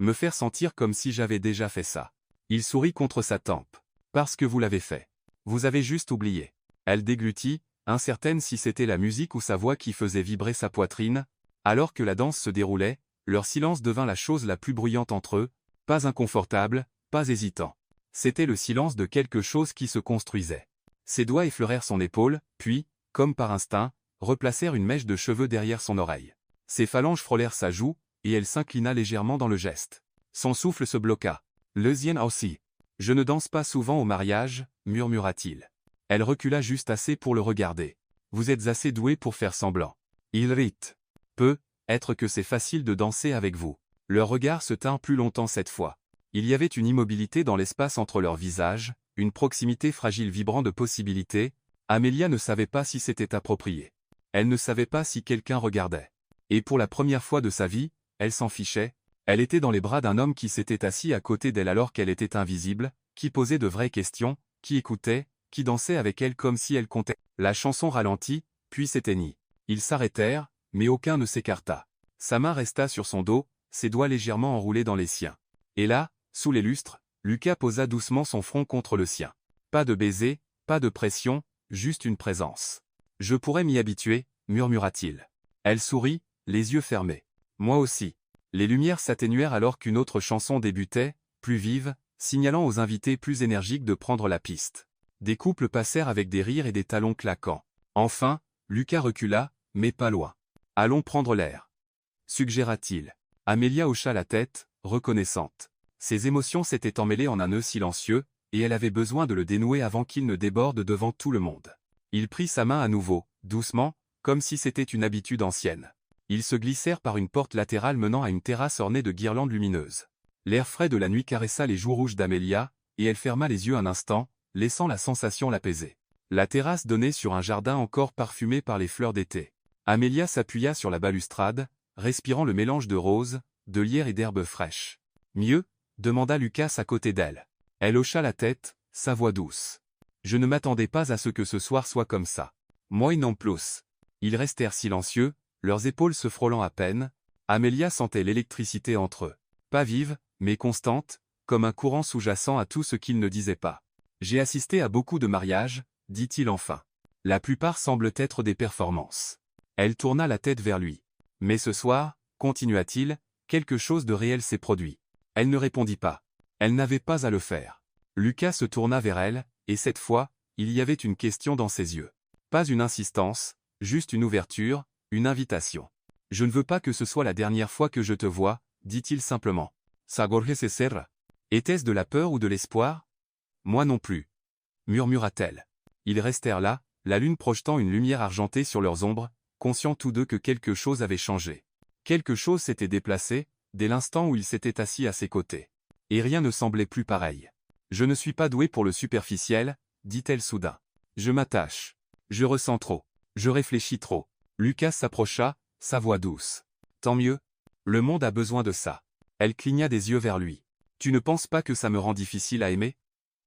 Me faire sentir comme si j'avais déjà fait ça. » Il sourit contre sa tempe. « Parce que vous l'avez fait. Vous avez juste oublié. » Elle déglutit, incertaine si c'était la musique ou sa voix qui faisait vibrer sa poitrine. Alors que la danse se déroulait, leur silence devint la chose la plus bruyante entre eux, pas inconfortable, pas hésitant. C'était le silence de quelque chose qui se construisait. Ses doigts effleurèrent son épaule, puis, comme par instinct, replacèrent une mèche de cheveux derrière son oreille. Ses phalanges frôlèrent sa joue, et elle s'inclina légèrement dans le geste. Son souffle se bloqua. « Le sien aussi. Je ne danse pas souvent au mariage, » murmura-t-il. Elle recula juste assez pour le regarder. « Vous êtes assez doué pour faire semblant. » Il rit. « Peut-être que c'est facile de danser avec vous. » Leur regard se tint plus longtemps cette fois. Il y avait une immobilité dans l'espace entre leurs visages, une proximité fragile vibrant de possibilités. Amelia ne savait pas si c'était approprié. Elle ne savait pas si quelqu'un regardait. Et pour la première fois de sa vie, elle s'en fichait. Elle était dans les bras d'un homme qui s'était assis à côté d'elle alors qu'elle était invisible, qui posait de vraies questions, qui écoutait, qui dansait avec elle comme si elle comptait. La chanson ralentit, puis s'éteignit. Ils s'arrêtèrent, mais aucun ne s'écarta. Sa main resta sur son dos, ses doigts légèrement enroulés dans les siens. Et là, sous les lustres, Lucas posa doucement son front contre le sien. Pas de baiser, pas de pression, juste une présence. « Je pourrais m'y habituer, » murmura-t-il. Elle sourit, les yeux fermés. « Moi aussi. » Les lumières s'atténuèrent alors qu'une autre chanson débutait, plus vive, signalant aux invités plus énergiques de prendre la piste. Des couples passèrent avec des rires et des talons claquants. Enfin, Lucas recula, mais pas loin. « Allons prendre l'air. » suggéra-t-il. Amelia hocha la tête, reconnaissante. Ses émotions s'étaient emmêlées en un nœud silencieux, et elle avait besoin de le dénouer avant qu'il ne déborde devant tout le monde. Il prit sa main à nouveau, doucement, comme si c'était une habitude ancienne. Ils se glissèrent par une porte latérale menant à une terrasse ornée de guirlandes lumineuses. L'air frais de la nuit caressa les joues rouges d'Amelia, et elle ferma les yeux un instant, laissant la sensation l'apaiser. La terrasse donnait sur un jardin encore parfumé par les fleurs d'été. Amelia s'appuya sur la balustrade, respirant le mélange de roses, de lierre et d'herbes fraîches. « Mieux ?» demanda Lucas à côté d'elle. Elle hocha la tête, sa voix douce. Je ne m'attendais pas à ce que ce soir soit comme ça. Moi non plus. Ils restèrent silencieux, leurs épaules se frôlant à peine. Amelia sentait l'électricité entre eux. Pas vive, mais constante, comme un courant sous-jacent à tout ce qu'ils ne disaient pas. J'ai assisté à beaucoup de mariages, dit-il enfin. La plupart semblent être des performances. Elle tourna la tête vers lui. Mais ce soir, continua-t-il, quelque chose de réel s'est produit. Elle ne répondit pas. Elle n'avait pas à le faire. Lucas se tourna vers elle, et cette fois, il y avait une question dans ses yeux. Pas une insistance, juste une ouverture, une invitation. Je ne veux pas que ce soit la dernière fois que je te vois, dit-il simplement. Sagorge se serra. Était-ce de la peur ou de l'espoir? Moi non plus. Murmura-t-elle. Ils restèrent là, la lune projetant une lumière argentée sur leurs ombres, conscients tous deux que quelque chose avait changé. Quelque chose s'était déplacé, dès l'instant où il s'était assis à ses côtés. Et rien ne semblait plus pareil. Je ne suis pas doué pour le superficiel, dit-elle soudain. Je m'attache. Je ressens trop. Je réfléchis trop. Lucas s'approcha, sa voix douce. Tant mieux. Le monde a besoin de ça. Elle cligna des yeux vers lui. Tu ne penses pas que ça me rend difficile à aimer?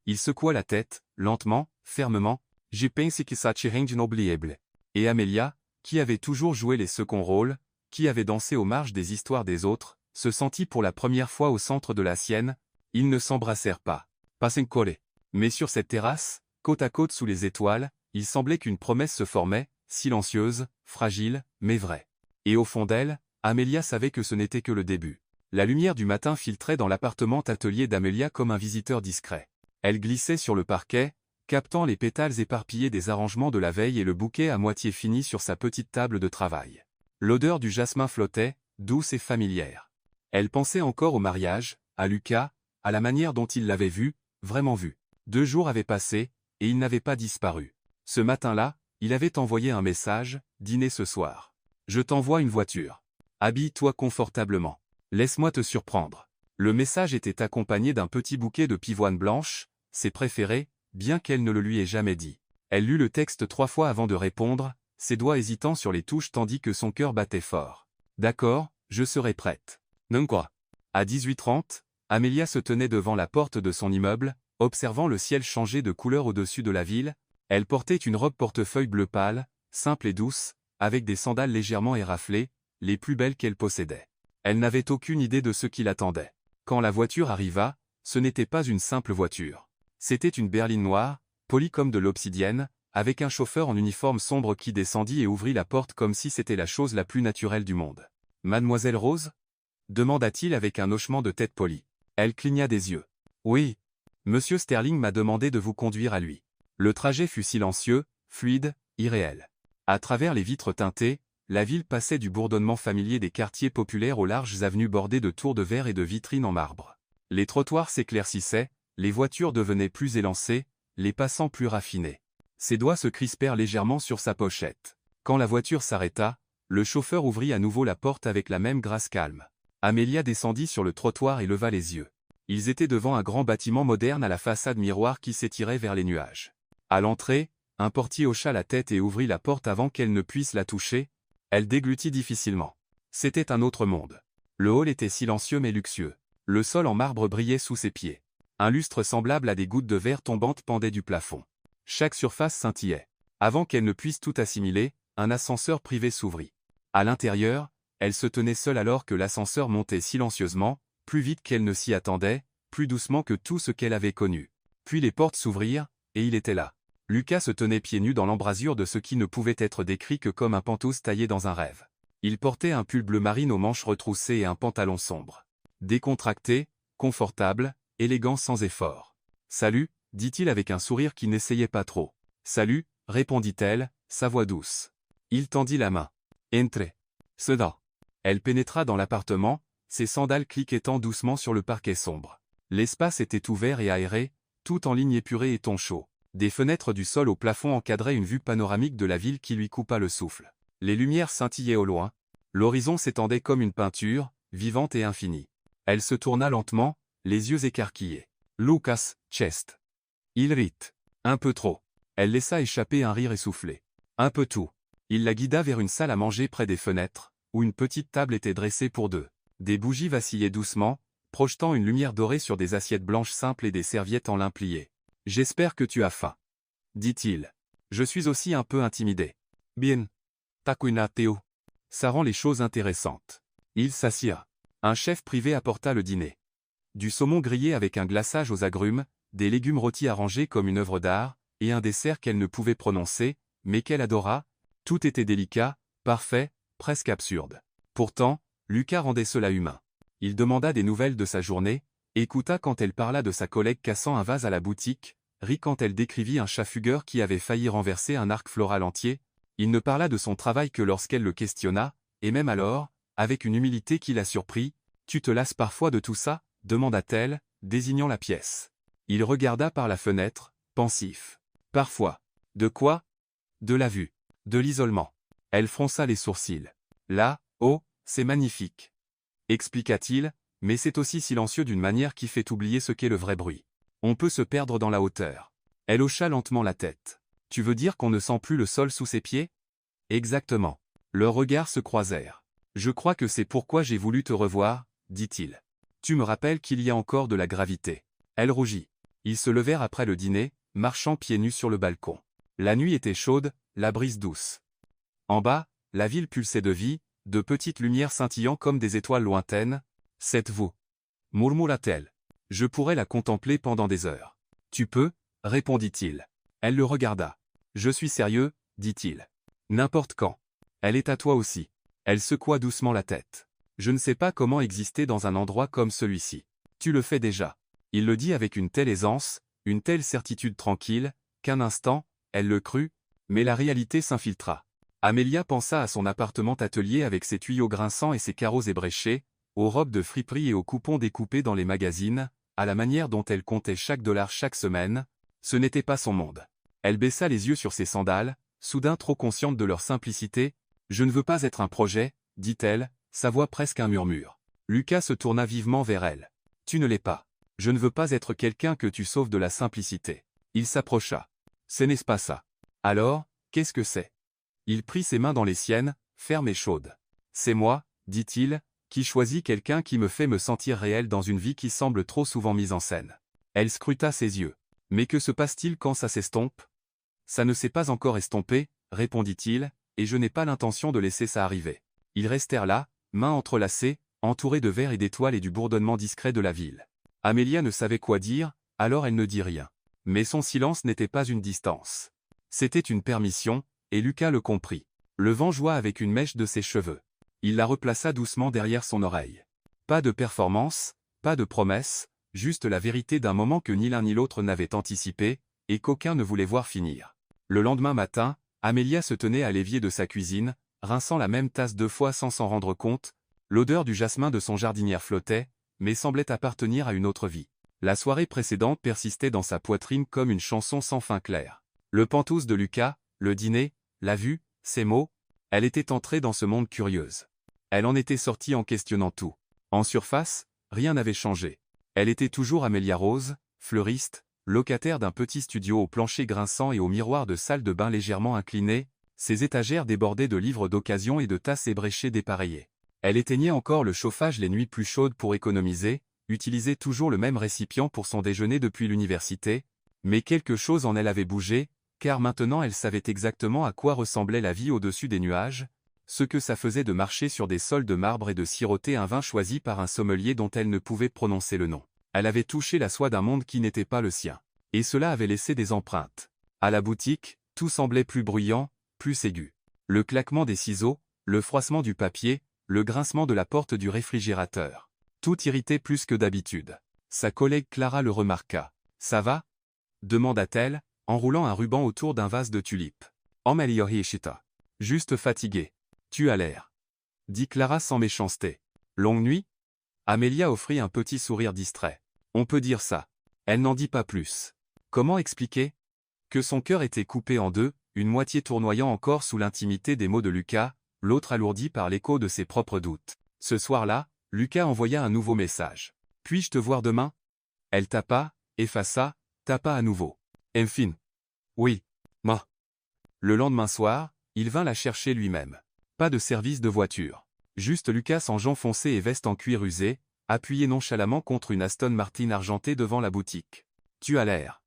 Il secoua la tête, lentement, fermement. Je pense que ça te rend inoubliable. Et Amelia, qui avait toujours joué les seconds rôles, qui avait dansé aux marges des histoires des autres, se sentit pour la première fois au centre de la sienne. Ils ne s'embrassèrent pas. Pas encore. Mais sur cette terrasse, côte à côte sous les étoiles, il semblait qu'une promesse se formait, silencieuse, fragile, mais vraie. Et au fond d'elle, Amelia savait que ce n'était que le début. La lumière du matin filtrait dans l'appartement-atelier d'Amelia comme un visiteur discret. Elle glissait sur le parquet, captant les pétales éparpillés des arrangements de la veille et le bouquet à moitié fini sur sa petite table de travail. L'odeur du jasmin flottait, douce et familière. Elle pensait encore au mariage, à Lucas, à la manière dont il l'avait vu, vraiment vu. 2 jours avaient passé, et il n'avait pas disparu. Ce matin-là, il avait envoyé un message, « Dîner ce soir. Je t'envoie une voiture. Habille-toi confortablement. Laisse-moi te surprendre. » Le message était accompagné d'un petit bouquet de pivoine blanche, ses préférés, bien qu'elle ne le lui ait jamais dit. Elle lut le texte 3 fois avant de répondre, ses doigts hésitant sur les touches tandis que son cœur battait fort. « D'accord, je serai prête. » Non quoi. À 18h30, Amelia se tenait devant la porte de son immeuble, observant le ciel changer de couleur au-dessus de la ville. Elle portait une robe portefeuille bleu pâle, simple et douce, avec des sandales légèrement éraflées, les plus belles qu'elle possédait. Elle n'avait aucune idée de ce qui l'attendait. Quand la voiture arriva, ce n'était pas une simple voiture. C'était une berline noire, polie comme de l'obsidienne, avec un chauffeur en uniforme sombre qui descendit et ouvrit la porte comme si c'était la chose la plus naturelle du monde. « Mademoiselle Rose ?» demanda-t-il avec un hochement de tête poli. Elle cligna des yeux. « Oui. Monsieur Sterling m'a demandé de vous conduire à lui. » Le trajet fut silencieux, fluide, irréel. À travers les vitres teintées, la ville passait du bourdonnement familier des quartiers populaires aux larges avenues bordées de tours de verre et de vitrines en marbre. Les trottoirs s'éclaircissaient, les voitures devenaient plus élancées, les passants plus raffinés. Ses doigts se crispèrent légèrement sur sa pochette. Quand la voiture s'arrêta, le chauffeur ouvrit à nouveau la porte avec la même grâce calme. Amelia descendit sur le trottoir et leva les yeux. Ils étaient devant un grand bâtiment moderne à la façade miroir qui s'étirait vers les nuages. À l'entrée, un portier hocha la tête et ouvrit la porte avant qu'elle ne puisse la toucher. Elle déglutit difficilement. C'était un autre monde. Le hall était silencieux mais luxueux. Le sol en marbre brillait sous ses pieds. Un lustre semblable à des gouttes de verre tombantes pendait du plafond. Chaque surface scintillait. Avant qu'elle ne puisse tout assimiler, un ascenseur privé s'ouvrit. À l'intérieur, elle se tenait seule alors que l'ascenseur montait silencieusement, plus vite qu'elle ne s'y attendait, plus doucement que tout ce qu'elle avait connu. Puis les portes s'ouvrirent, et il était là. Lucas se tenait pieds nus dans l'embrasure de ce qui ne pouvait être décrit que comme un pantouse taillé dans un rêve. Il portait un pull bleu marine aux manches retroussées et un pantalon sombre. Décontracté, confortable, élégant sans effort. « Salut », dit-il avec un sourire qui n'essayait pas trop. « Salut », répondit-elle, sa voix douce. Il tendit la main. « Entrez. » Cela. Elle pénétra dans l'appartement, ses sandales cliquettant doucement sur le parquet sombre. L'espace était ouvert et aéré, tout en ligne épurée et ton chaud. Des fenêtres du sol au plafond encadraient une vue panoramique de la ville qui lui coupa le souffle. Les lumières scintillaient au loin. L'horizon s'étendait comme une peinture, vivante et infinie. Elle se tourna lentement, les yeux écarquillés. Lucas, chest. Il rit. Un peu trop. Elle laissa échapper un rire essoufflé. Un peu tout. Il la guida vers une salle à manger près des fenêtres, où une petite table était dressée pour deux. Des bougies vacillaient doucement, projetant une lumière dorée sur des assiettes blanches simples et des serviettes en lin plié. J'espère que tu as faim, dit-il. Je suis aussi un peu intimidé. Bien. Takuina Teo. Ça rend les choses intéressantes. Il s'assira. Un chef privé apporta le dîner. Du saumon grillé avec un glaçage aux agrumes, des légumes rôtis arrangés comme une œuvre d'art, et un dessert qu'elle ne pouvait prononcer, mais qu'elle adora. Tout était délicat, parfait, presque absurde. Pourtant, Lucas rendait cela humain. Il demanda des nouvelles de sa journée, écouta quand elle parla de sa collègue cassant un vase à la boutique, rit quand elle décrivit un chafugueur qui avait failli renverser un arc floral entier. Il ne parla de son travail que lorsqu'elle le questionna, et même alors, avec une humilité qui la surprit. « Tu te lasses parfois de tout ça ?» demanda-t-elle, désignant la pièce. Il regarda par la fenêtre, pensif. « Parfois. » « De quoi ?»« De la vue. De l'isolement. » Elle fronça les sourcils. « Là, oh, c'est magnifique. » Expliqua-t-il, mais c'est aussi silencieux d'une manière qui fait oublier ce qu'est le vrai bruit. On peut se perdre dans la hauteur. Elle hocha lentement la tête. « Tu veux dire qu'on ne sent plus le sol sous ses pieds ?» Exactement. Leurs regards se croisèrent. « Je crois que c'est pourquoi j'ai voulu te revoir, » dit-il. « Tu me rappelles qu'il y a encore de la gravité. » Elle rougit. Ils se levèrent après le dîner, marchant pieds nus sur le balcon. La nuit était chaude, la brise douce. En bas, la ville pulsait de vie, de petites lumières scintillant comme des étoiles lointaines. « C'est vous » murmura-t-elle. « Je pourrais la contempler pendant des heures. »« Tu peux » répondit-il. Elle le regarda. « Je suis sérieux, » dit-il. « N'importe quand. Elle est à toi aussi. » Elle secoua doucement la tête. « Je ne sais pas comment exister dans un endroit comme celui-ci. »« Tu le fais déjà. » Il le dit avec une telle aisance, une telle certitude tranquille, qu'un instant, elle le crut, mais la réalité s'infiltra. Amélia pensa à son appartement-atelier avec ses tuyaux grinçants et ses carreaux ébréchés, aux robes de friperie et aux coupons découpés dans les magazines, à la manière dont elle comptait chaque dollar chaque semaine. Ce n'était pas son monde. Elle baissa les yeux sur ses sandales, soudain trop consciente de leur simplicité. « Je ne veux pas être un projet, » dit-elle, sa voix presque un murmure. Lucas se tourna vivement vers elle. « Tu ne l'es pas. Je ne veux pas être quelqu'un que tu sauves de la simplicité. » Il s'approcha. « Ce n'est pas ça. »« Alors, qu'est-ce que c'est ?» Il prit ses mains dans les siennes, fermes et chaudes. « C'est moi, » dit-il, « qui choisis quelqu'un qui me fait me sentir réel dans une vie qui semble trop souvent mise en scène. » Elle scruta ses yeux. « Mais que se passe-t-il quand ça s'estompe ?»« Ça ne s'est pas encore estompé, » répondit-il, « et je n'ai pas l'intention de laisser ça arriver. » Ils restèrent là, mains entrelacées, entourés de verres et d'étoiles et du bourdonnement discret de la ville. Amélia ne savait quoi dire, alors elle ne dit rien. Mais son silence n'était pas une distance. C'était une permission, et Lucas le comprit. Le vent joua avec une mèche de ses cheveux. Il la replaça doucement derrière son oreille. Pas de performance, pas de promesse, juste la vérité d'un moment que ni l'un ni l'autre n'avait anticipé, et qu'aucun ne voulait voir finir. Le lendemain matin, Amélia se tenait à l'évier de sa cuisine, rinçant la même tasse 2 fois sans s'en rendre compte. L'odeur du jasmin de son jardinière flottait, mais semblait appartenir à une autre vie. La soirée précédente persistait dans sa poitrine comme une chanson sans fin claire. Le pantouse de Lucas, le dîner, la vue, ses mots, elle était entrée dans ce monde curieuse. Elle en était sortie en questionnant tout. En surface, rien n'avait changé. Elle était toujours Amélia Rose, fleuriste, locataire d'un petit studio au plancher grinçant et au miroir de salle de bain légèrement incliné, ses étagères débordaient de livres d'occasion et de tasses ébréchées dépareillées. Elle éteignait encore le chauffage les nuits plus chaudes pour économiser, utilisait toujours le même récipient pour son déjeuner depuis l'université, mais quelque chose en elle avait bougé, car maintenant elle savait exactement à quoi ressemblait la vie au-dessus des nuages, ce que ça faisait de marcher sur des sols de marbre et de siroter un vin choisi par un sommelier dont elle ne pouvait prononcer le nom. Elle avait touché la soie d'un monde qui n'était pas le sien. Et cela avait laissé des empreintes. À la boutique, tout semblait plus bruyant, plus aigu. Le claquement des ciseaux, le froissement du papier, le grincement de la porte du réfrigérateur. Tout irritait plus que d'habitude. Sa collègue Clara le remarqua. « Ça va ?» demanda-t-elle, enroulant un ruban autour d'un vase de tulipes. « Ishita. Juste fatigué. Tu as l'air. » dit Clara sans méchanceté. « Longue nuit ?» Amélia offrit un petit sourire distrait. « On peut dire ça. » Elle n'en dit pas plus. Comment expliquer que son cœur était coupé en deux, une moitié tournoyant encore sous l'intimité des mots de Lucas, l'autre alourdi par l'écho de ses propres doutes. Ce soir-là, Lucas envoya un nouveau message. « Puis-je te voir demain ?» Elle tapa, effaça, tapa à nouveau. « Enfin. Oui. Ma. » Le lendemain soir, il vint la chercher lui-même. Pas de service de voiture. Juste Lucas en jean foncé et veste en cuir usé, appuyé nonchalamment contre une Aston Martin argentée devant la boutique. « Tu as l'air.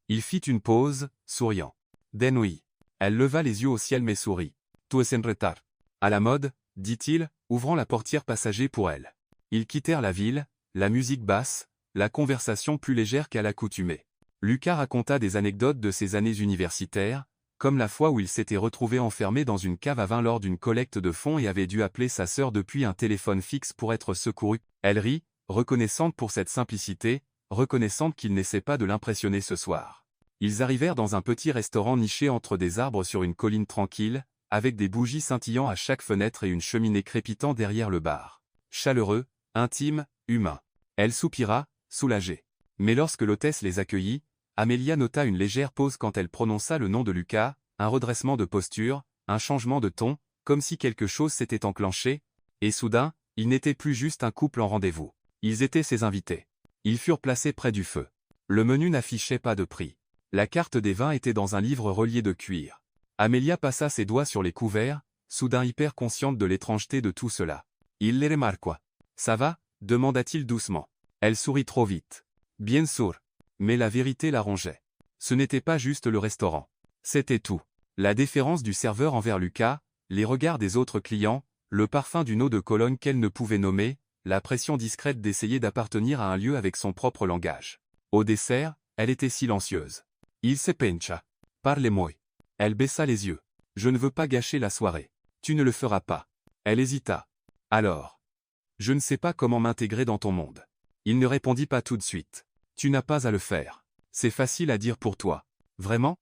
Il fit une pause, souriant. Den oui. Elle leva les yeux au ciel mais sourit. Tu es en retard. À la mode, dit-il, ouvrant la portière passager pour elle. Ils quittèrent la ville, la musique basse, la conversation plus légère qu'à l'accoutumée. Lucas raconta des anecdotes de ses années universitaires, comme la fois où il s'était retrouvé enfermé dans une cave à vin lors d'une collecte de fonds et avait dû appeler sa sœur depuis un téléphone fixe pour être secouru. Elle rit, reconnaissante pour cette simplicité, reconnaissante qu'il n'essaie pas de l'impressionner ce soir. Ils arrivèrent dans un petit restaurant niché entre des arbres sur une colline tranquille, avec des bougies scintillant à chaque fenêtre et une cheminée crépitant derrière le bar. Chaleureux, intime, humain. Elle soupira, soulagée. Mais lorsque l'hôtesse les accueillit, Amélia nota une légère pause quand elle prononça le nom de Lucas, un redressement de posture, un changement de ton, comme si quelque chose s'était enclenché, et soudain, ils n'étaient plus juste un couple en rendez-vous. Ils étaient ses invités. Ils furent placés près du feu. Le menu n'affichait pas de prix. La carte des vins était dans un livre relié de cuir. Amélia passa ses doigts sur les couverts, soudain hyper consciente de l'étrangeté de tout cela. Il les remarqua. Ça va? Demanda-t-il doucement. Elle sourit trop vite. Bien sûr. Mais la vérité la rongeait. Ce n'était pas juste le restaurant. C'était tout. La déférence du serveur envers Lucas, les regards des autres clients, le parfum d'une eau de Cologne qu'elle ne pouvait nommer, la pression discrète d'essayer d'appartenir à un lieu avec son propre langage. Au dessert, elle était silencieuse. Il se pencha. Parlez-moi. Elle baissa les yeux. Je ne veux pas gâcher la soirée. Tu ne le feras pas. Elle hésita. Alors. Je ne sais pas comment m'intégrer dans ton monde. Il ne répondit pas tout de suite. Tu n'as pas à le faire. C'est facile à dire pour toi. Vraiment?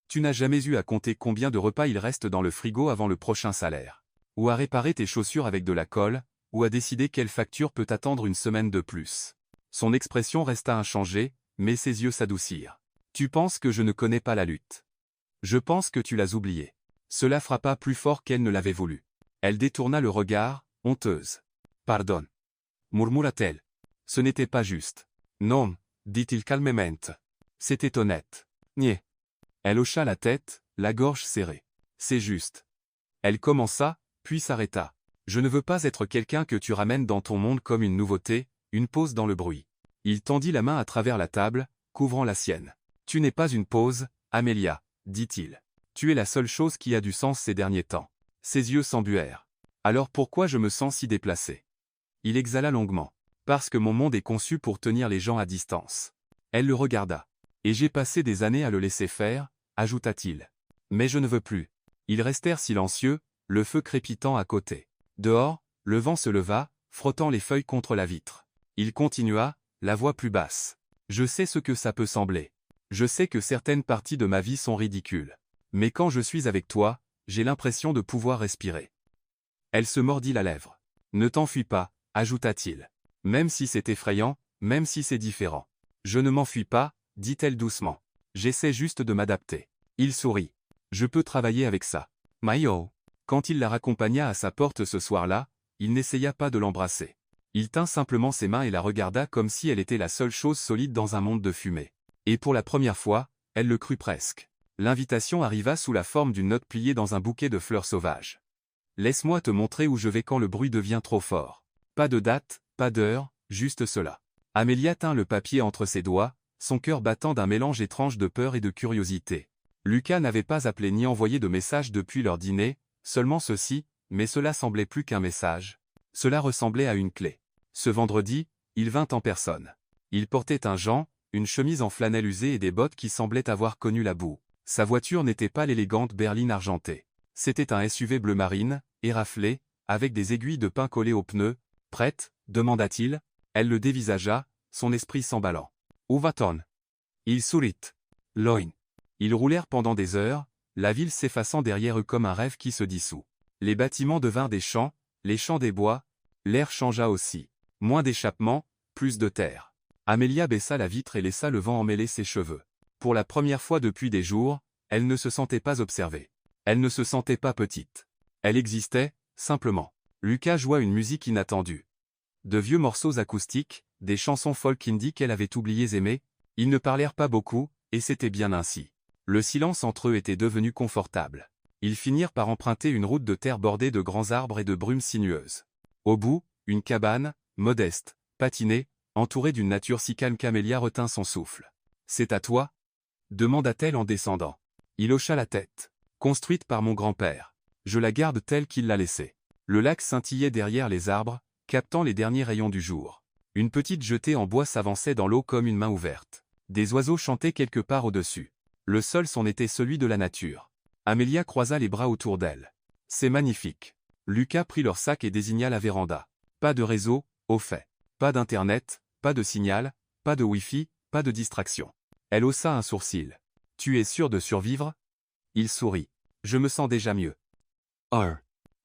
Tu n'as jamais eu à compter combien de repas il reste dans le frigo avant le prochain salaire. Ou à réparer tes chaussures avec de la colle, ou à décider quelle facture peut attendre une semaine de plus. Son expression resta inchangée, mais ses yeux s'adoucirent. Tu penses que je ne connais pas la lutte. Je pense que tu l'as oublié. Cela frappa plus fort qu'elle ne l'avait voulu. Elle détourna le regard, honteuse. Pardonne. Murmura-t-elle. Ce n'était pas juste. Non, dit-il calmement. C'était honnête. Niais. Elle hocha la tête, la gorge serrée. C'est juste. Elle commença, puis s'arrêta. Je ne veux pas être quelqu'un que tu ramènes dans ton monde comme une nouveauté, une pause dans le bruit. Il tendit la main à travers la table, couvrant la sienne. Tu n'es pas une pause, Amélia, dit-il. Tu es la seule chose qui a du sens ces derniers temps. Ses yeux s'embuèrent. Alors pourquoi je me sens si déplacé? Il exhala longuement. Parce que mon monde est conçu pour tenir les gens à distance. Elle le regarda. Et j'ai passé des années à le laisser faire, ajouta-t-il. Mais je ne veux plus. Ils restèrent silencieux, le feu crépitant à côté. Dehors, le vent se leva, frottant les feuilles contre la vitre. Il continua, la voix plus basse. Je sais ce que ça peut sembler. Je sais que certaines parties de ma vie sont ridicules. Mais quand je suis avec toi, j'ai l'impression de pouvoir respirer. Elle se mordit la lèvre. Ne t'enfuis pas, ajouta-t-il. Même si c'est effrayant, même si c'est différent. Je ne m'enfuis pas, dit-elle doucement. J'essaie juste de m'adapter. Il sourit. Je peux travailler avec ça. Mayo. Quand il la raccompagna à sa porte ce soir-là, il n'essaya pas de l'embrasser. Il tint simplement ses mains et la regarda comme si elle était la seule chose solide dans un monde de fumée. Et pour la première fois, elle le crut presque. L'invitation arriva sous la forme d'une note pliée dans un bouquet de fleurs sauvages. Laisse-moi te montrer où je vais quand le bruit devient trop fort. Pas de date, pas d'heure, juste cela. Amélia tint le papier entre ses doigts, son cœur battant d'un mélange étrange de peur et de curiosité. Lucas n'avait pas appelé ni envoyé de message depuis leur dîner, seulement ceci, mais cela semblait plus qu'un message. Cela ressemblait à une clé. Ce vendredi, il vint en personne. Il portait un gant, une chemise en flanelle usée et des bottes qui semblaient avoir connu la boue. Sa voiture n'était pas l'élégante berline argentée. C'était un SUV bleu marine, éraflé, avec des aiguilles de pin collées aux pneus. Prête? Demanda-t-il. Elle le dévisagea, son esprit s'emballant. Où va-t-on? Il sourit. Loin. Ils roulèrent pendant des heures, la ville s'effaçant derrière eux comme un rêve qui se dissout. Les bâtiments devinrent des champs, les champs des bois, l'air changea aussi. Moins d'échappements, plus de terre. Amélia baissa la vitre et laissa le vent emmêler ses cheveux. Pour la première fois depuis des jours, elle ne se sentait pas observée. Elle ne se sentait pas petite. Elle existait, simplement. Lucas joua une musique inattendue. De vieux morceaux acoustiques, des chansons folk indie qu'elle avait oubliées aimer. Ils ne parlèrent pas beaucoup, et c'était bien ainsi. Le silence entre eux était devenu confortable. Ils finirent par emprunter une route de terre bordée de grands arbres et de brumes sinueuses. Au bout, une cabane, modeste, patinée, entourée d'une nature si calme qu'Amélia retint son souffle. « C'est à toi » demanda-t-elle en descendant. Il hocha la tête. Construite par mon grand-père. Je la garde telle qu'il l'a laissée. Le lac scintillait derrière les arbres, captant les derniers rayons du jour. Une petite jetée en bois s'avançait dans l'eau comme une main ouverte. Des oiseaux chantaient quelque part au-dessus. Le sol s'en était celui de la nature. Amelia croisa les bras autour d'elle. C'est magnifique. Lucas prit leur sac et désigna la véranda. Pas de réseau, au fait. Pas d'internet, pas de signal, pas de wifi, pas de distraction. Elle haussa un sourcil. Tu es sûr de survivre? Il sourit. Je me sens déjà mieux.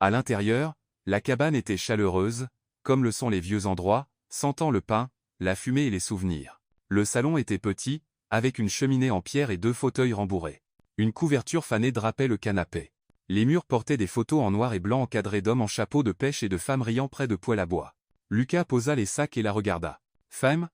À l'intérieur, la cabane était chaleureuse, comme le sont les vieux endroits, sentant le pain, la fumée et les souvenirs. Le salon était petit, avec une cheminée en pierre et 2 fauteuils rembourrés. Une couverture fanée drapait le canapé. Les murs portaient des photos en noir et blanc encadrées d'hommes en chapeau de pêche et de femmes riant près de poêles à bois. Lucas posa les sacs et la regarda. Femme?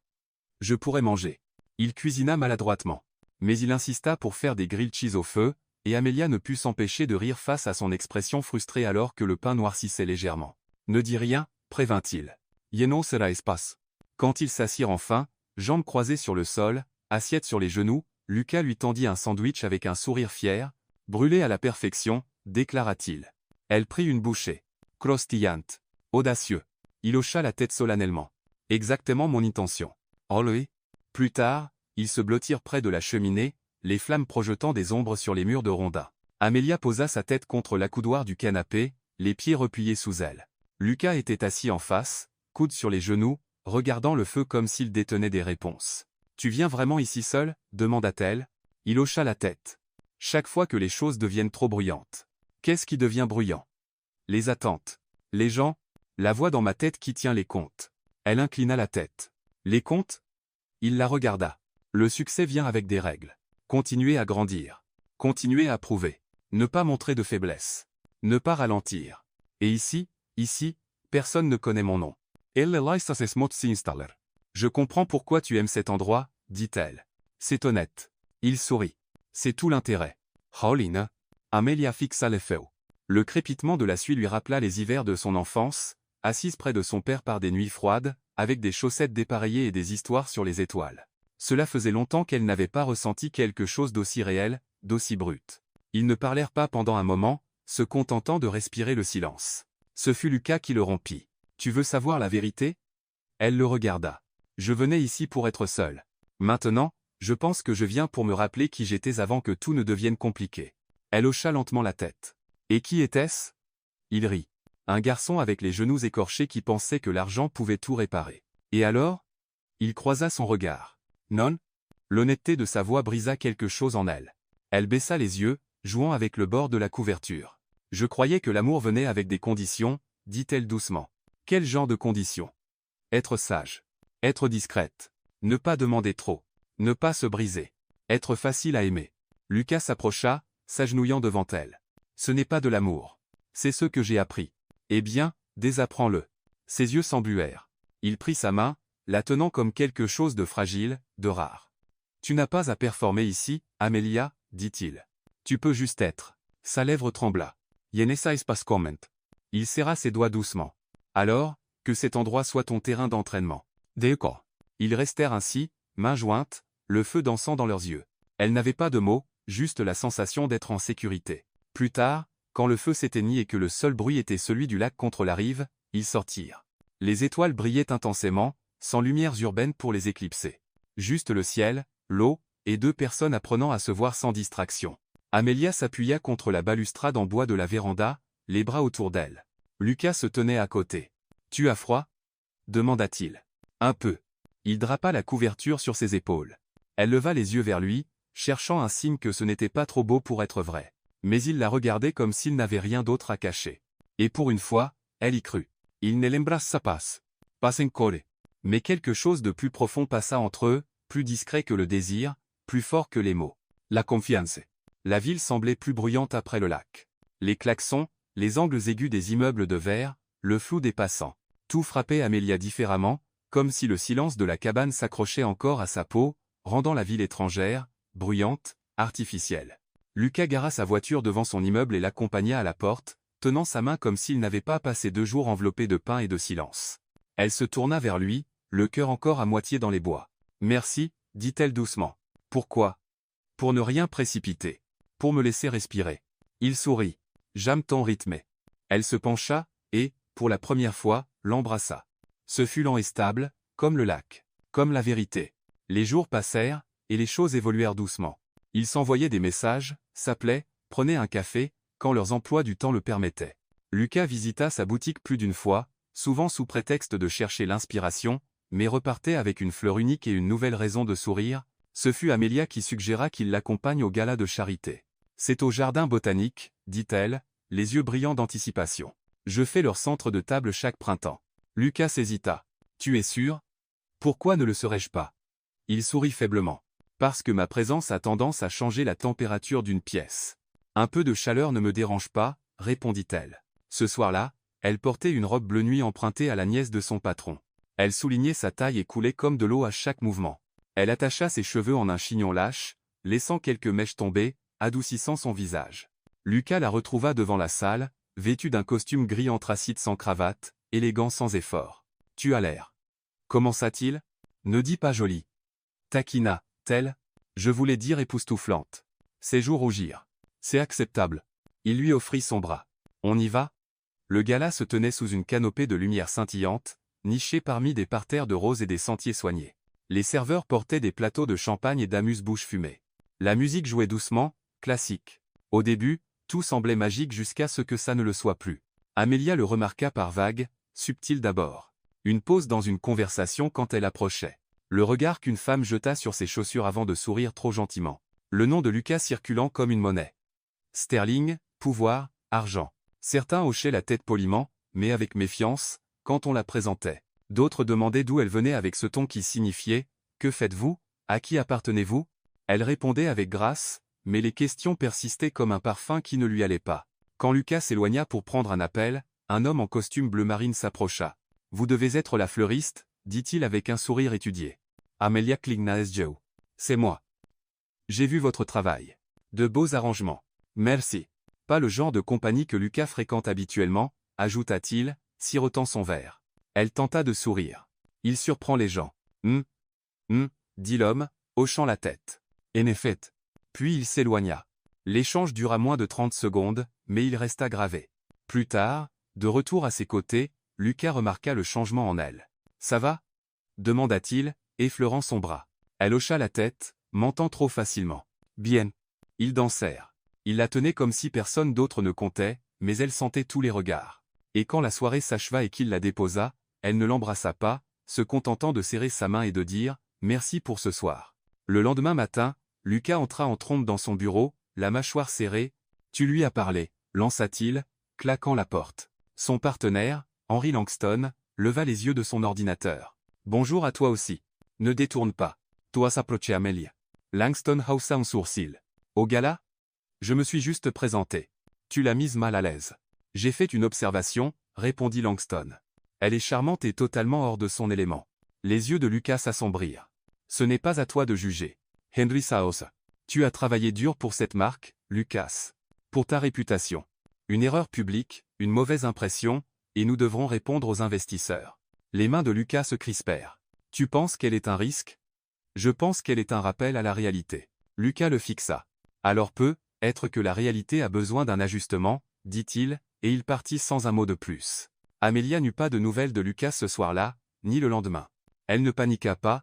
Je pourrais manger. Il cuisina maladroitement. Mais il insista pour faire des grilled cheese au feu, et Amelia ne put s'empêcher de rire face à son expression frustrée alors que le pain noircissait légèrement. Ne dis rien, prévint-il. Yenon sera espace. Quand ils s'assirent enfin, jambes croisées sur le sol, assiette sur les genoux, Lucas lui tendit un sandwich avec un sourire fier. Brûlé à la perfection, déclara-t-il. Elle prit une bouchée. Croustillante. Audacieux. Il hocha la tête solennellement. Exactement mon intention. Oh oui. Plus tard, ils se blottirent près de la cheminée, les flammes projetant des ombres sur les murs de rondins. Amelia posa sa tête contre l'accoudoir du canapé, les pieds repliés sous elle. Lucas était assis en face, coude sur les genoux, regardant le feu comme s'il détenait des réponses. « Tu viens vraiment ici seul ?» demanda-t-elle. Il hocha la tête. Chaque fois que les choses deviennent trop bruyantes. Qu'est-ce qui devient bruyant? Les attentes. Les gens. La voix dans ma tête qui tient les comptes. Elle inclina la tête. Les comptes? Il la regarda. Le succès vient avec des règles. Continuer à grandir. Continuer à prouver. Ne pas montrer de faiblesse. Ne pas ralentir. Et ici, personne ne connaît mon nom. Je comprends pourquoi tu aimes cet endroit, dit-elle. C'est honnête. Il sourit. C'est tout l'intérêt. Paulina. Amelia fixa les feux. Le crépitement de la suie lui rappela les hivers de son enfance, assise près de son père par des nuits froides, avec des chaussettes dépareillées et des histoires sur les étoiles. Cela faisait longtemps qu'elle n'avait pas ressenti quelque chose d'aussi réel, d'aussi brut. Ils ne parlèrent pas pendant un moment, se contentant de respirer le silence. Ce fut Lucas qui le rompit. « Tu veux savoir la vérité ?» Elle le regarda. « Je venais ici pour être seule. Maintenant, je pense que je viens pour me rappeler qui j'étais avant que tout ne devienne compliqué. » Elle hocha lentement la tête. « Et qui était-ce » Il rit. Un garçon avec les genoux écorchés qui pensait que l'argent pouvait tout réparer. « Et alors ?» Il croisa son regard. Non? L'honnêteté de sa voix brisa quelque chose en elle. Elle baissa les yeux, jouant avec le bord de la couverture. « Je croyais que l'amour venait avec des conditions, » dit-elle doucement. « Quel genre de conditions? Être sage. Être discrète. Ne pas demander trop. Ne pas se briser. Être facile à aimer. » Lucas s'approcha, s'agenouillant devant elle. « Ce n'est pas de l'amour. C'est ce que j'ai appris. Eh bien, désapprends-le. » Ses yeux s'embuèrent. Il prit sa main, la tenant comme quelque chose de fragile, de rare. « Tu n'as pas à performer ici, Amelia, dit-il. Tu peux juste être. » Sa lèvre trembla. « Yenessa pas comment. » Il serra ses doigts doucement. « Alors, que cet endroit soit ton terrain d'entraînement. » D'accord. Ils restèrent ainsi, mains jointes, le feu dansant dans leurs yeux. Elle n'avait pas de mots, juste la sensation d'être en sécurité. Plus tard, quand le feu s'éteignit et que le seul bruit était celui du lac contre la rive, ils sortirent. Les étoiles brillaient intensément, sans lumières urbaines pour les éclipser. Juste le ciel, l'eau, et 2 personnes apprenant à se voir sans distraction. Amelia s'appuya contre la balustrade en bois de la véranda, les bras autour d'elle. Lucas se tenait à côté. « Tu as froid ?» demanda-t-il. « Un peu. » Il drapa la couverture sur ses épaules. Elle leva les yeux vers lui, cherchant un signe que ce n'était pas trop beau pour être vrai. Mais il la regardait comme s'il n'avait rien d'autre à cacher. Et pour une fois, elle y crut. Il ne l'embrassa pas. Pas encore. Mais quelque chose de plus profond passa entre eux, plus discret que le désir, plus fort que les mots. La confiance. La ville semblait plus bruyante après le lac. Les klaxons, les angles aigus des immeubles de verre, le flou des passants. Tout frappait Amelia différemment, comme si le silence de la cabane s'accrochait encore à sa peau, rendant la ville étrangère, bruyante, artificielle. Lucas gara sa voiture devant son immeuble et l'accompagna à la porte, tenant sa main comme s'il n'avait pas passé 2 jours enveloppés de pain et de silence. Elle se tourna vers lui, le cœur encore à moitié dans les bois. « Merci, dit-elle doucement. Pourquoi ? Pour ne rien précipiter. Pour me laisser respirer. Il sourit. J'aime ton rythme. Elle se pencha, et, pour la première fois, l'embrassa. Ce fut lent et stable, comme le lac. Comme la vérité. Les jours passèrent, et les choses évoluèrent doucement. Ils s'envoyaient des messages, s'appelaient, prenaient un café, quand leurs emplois du temps le permettaient. Lucas visita sa boutique plus d'une fois, souvent sous prétexte de chercher l'inspiration, mais repartait avec une fleur unique et une nouvelle raison de sourire. Ce fut Amélia qui suggéra qu'il l'accompagne au gala de charité. C'est au jardin botanique, dit-elle, les yeux brillants d'anticipation. Je fais leur centre de table chaque printemps. Lucas hésita. Tu es sûr? Pourquoi ne le serais-je pas? Il sourit faiblement. Parce que ma présence a tendance à changer la température d'une pièce. Un peu de chaleur ne me dérange pas, répondit-elle. Ce soir-là, elle portait une robe bleu nuit empruntée à la nièce de son patron. Elle soulignait sa taille et coulait comme de l'eau à chaque mouvement. Elle attacha ses cheveux en un chignon lâche, laissant quelques mèches tomber, adoucissant son visage. Lucas la retrouva devant la salle, vêtue d'un costume gris anthracite sans cravate, élégant sans effort. Tu as l'air. Commença-t-il? Ne dis pas jolie. Taquina-t-elle? Je voulais dire époustouflante. Ses joues rougirent. C'est acceptable. Il lui offrit son bras. On y va? Le gala se tenait sous une canopée de lumière scintillante, nichée parmi des parterres de roses et des sentiers soignés. Les serveurs portaient des plateaux de champagne et d'amuse-bouche fumés. La musique jouait doucement, classique. Au début, tout semblait magique jusqu'à ce que ça ne le soit plus. Amélia le remarqua par vagues, subtiles d'abord. Une pause dans une conversation quand elle approchait. Le regard qu'une femme jeta sur ses chaussures avant de sourire trop gentiment. Le nom de Lucas circulant comme une monnaie. Sterling, pouvoir, argent. Certains hochaient la tête poliment, mais avec méfiance, quand on la présentait. D'autres demandaient d'où elle venait avec ce ton qui signifiait « Que faites-vous? À qui appartenez-vous » Elle répondait avec grâce, mais les questions persistaient comme un parfum qui ne lui allait pas. Quand Lucas s'éloigna pour prendre un appel, un homme en costume bleu marine s'approcha. « Vous devez être la fleuriste » dit-il avec un sourire étudié. Amelia Klingnaes-Joe. C'est moi. J'ai vu votre travail. De beaux arrangements. Merci. Pas le genre de compagnie que Lucas fréquente habituellement, ajouta-t-il, sirotant son verre. Elle tenta de sourire. Il surprend les gens. Dit l'homme, hochant la tête. En effet. Puis il s'éloigna. L'échange dura moins de 30 secondes, mais il resta gravé. Plus tard, de retour à ses côtés, Lucas remarqua le changement en elle. Ça va? Demanda-t-il, effleurant son bras. Elle hocha la tête, mentant trop facilement. Bien. Ils dansèrent. Il la tenait comme si personne d'autre ne comptait, mais elle sentait tous les regards. Et quand la soirée s'acheva et qu'il la déposa, elle ne l'embrassa pas, se contentant de serrer sa main et de dire « Merci pour ce soir ». Le lendemain matin, Lucas entra en trompe dans son bureau, la mâchoire serrée. « Tu lui as parlé » lança-t-il, claquant la porte. Son partenaire, Henry Langston, leva les yeux de son ordinateur. « Bonjour à toi aussi. Ne détourne pas. » Toi s'approcher Amélia. Langston haussa un sourcil. « Au gala ? Je me suis juste présenté. Tu l'as mise mal à l'aise. » J'ai fait une observation, répondit Langston. Elle est charmante et totalement hors de son élément. Les yeux de Lucas s'assombrirent. Ce n'est pas à toi de juger. Henry Saos. Tu as travaillé dur pour cette marque, Lucas. Pour ta réputation. Une erreur publique, une mauvaise impression, et nous devrons répondre aux investisseurs. Les mains de Lucas se crispèrent. Tu penses qu'elle est un risque? Je pense qu'elle est un rappel à la réalité. Lucas le fixa. Alors peut-être que la réalité a besoin d'un ajustement, dit-il, et il partit sans un mot de plus. Amélia n'eut pas de nouvelles de Lucas ce soir-là, ni le lendemain. Elle ne paniqua pas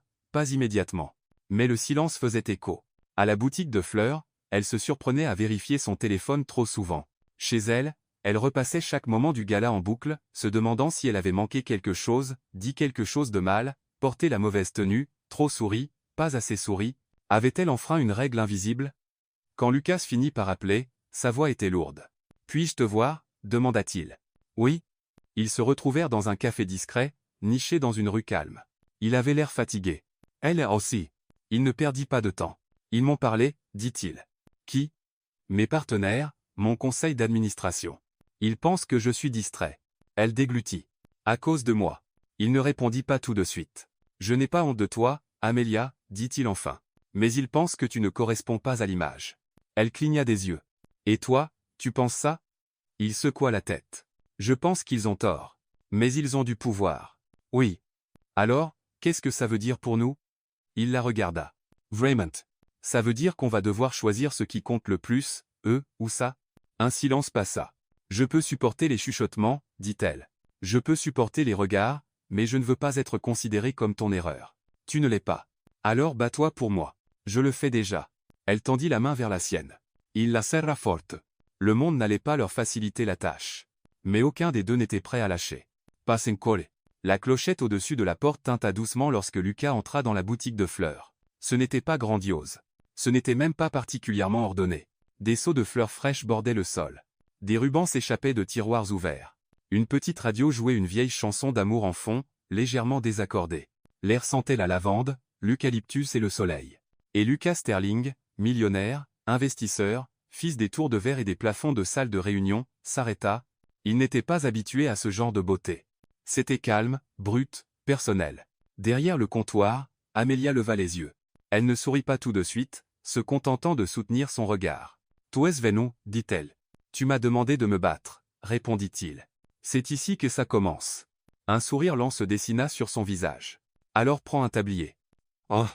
immédiatement. Mais le silence faisait écho. À la boutique de fleurs, elle se surprenait à vérifier son téléphone trop souvent. Chez elle, elle repassait chaque moment du gala en boucle, se demandant si elle avait manqué quelque chose, dit quelque chose de mal, porté la mauvaise tenue, trop souri, pas assez souri. Avait-elle enfreint une règle invisible? Quand Lucas finit par appeler, sa voix était lourde. « Puis-je te voir » demanda-t-il. « Oui. » Ils se retrouvèrent dans un café discret, niché dans une rue calme. Il avait l'air fatigué. Elle aussi. Il ne perdit pas de temps. « Ils m'ont parlé » dit-il. « Qui ? » « Mes partenaires, mon conseil d'administration. Ils pensent que je suis distrait. » Elle déglutit. « À cause de moi. » Il ne répondit pas tout de suite. « Je n'ai pas honte de toi, Amélia, » dit-il enfin. « Mais ils pensent que tu ne corresponds pas à l'image. » Elle cligna des yeux. « Et toi, tu penses ça ?» Il secoua la tête. « Je pense qu'ils ont tort. Mais ils ont du pouvoir. » « Oui. Alors, qu'est-ce que ça veut dire pour nous ?» Il la regarda. « Vraiment. Ça veut dire qu'on va devoir choisir ce qui compte le plus, eux ou ça? Un silence passa. Je peux supporter les chuchotements, dit-elle. Je peux supporter les regards, mais je ne veux pas être considéré comme ton erreur. Tu ne l'es pas. Alors bats-toi pour moi. Je le fais déjà. Elle tendit la main vers la sienne. Il la serra forte. Le monde n'allait pas leur faciliter la tâche. Mais aucun des deux n'était prêt à lâcher. Passenkole. La clochette au-dessus de la porte tinta doucement lorsque Lucas entra dans la boutique de fleurs. Ce n'était pas grandiose. Ce n'était même pas particulièrement ordonné. Des seaux de fleurs fraîches bordaient le sol. Des rubans s'échappaient de tiroirs ouverts. Une petite radio jouait une vieille chanson d'amour en fond, légèrement désaccordée. L'air sentait la lavande, l'eucalyptus et le soleil. Et Lucas Sterling, millionnaire, investisseur, fils des tours de verre et des plafonds de salle de réunion, s'arrêta. Il n'était pas habitué à ce genre de beauté. C'était calme, brut, personnel. Derrière le comptoir, Amélia leva les yeux. Elle ne sourit pas tout de suite, se contentant de soutenir son regard. « Tu es venu, dit-elle. Tu m'as demandé de me battre, répondit-il. C'est ici que ça commence. Un sourire lent se dessina sur son visage. Alors prends un tablier. Oh!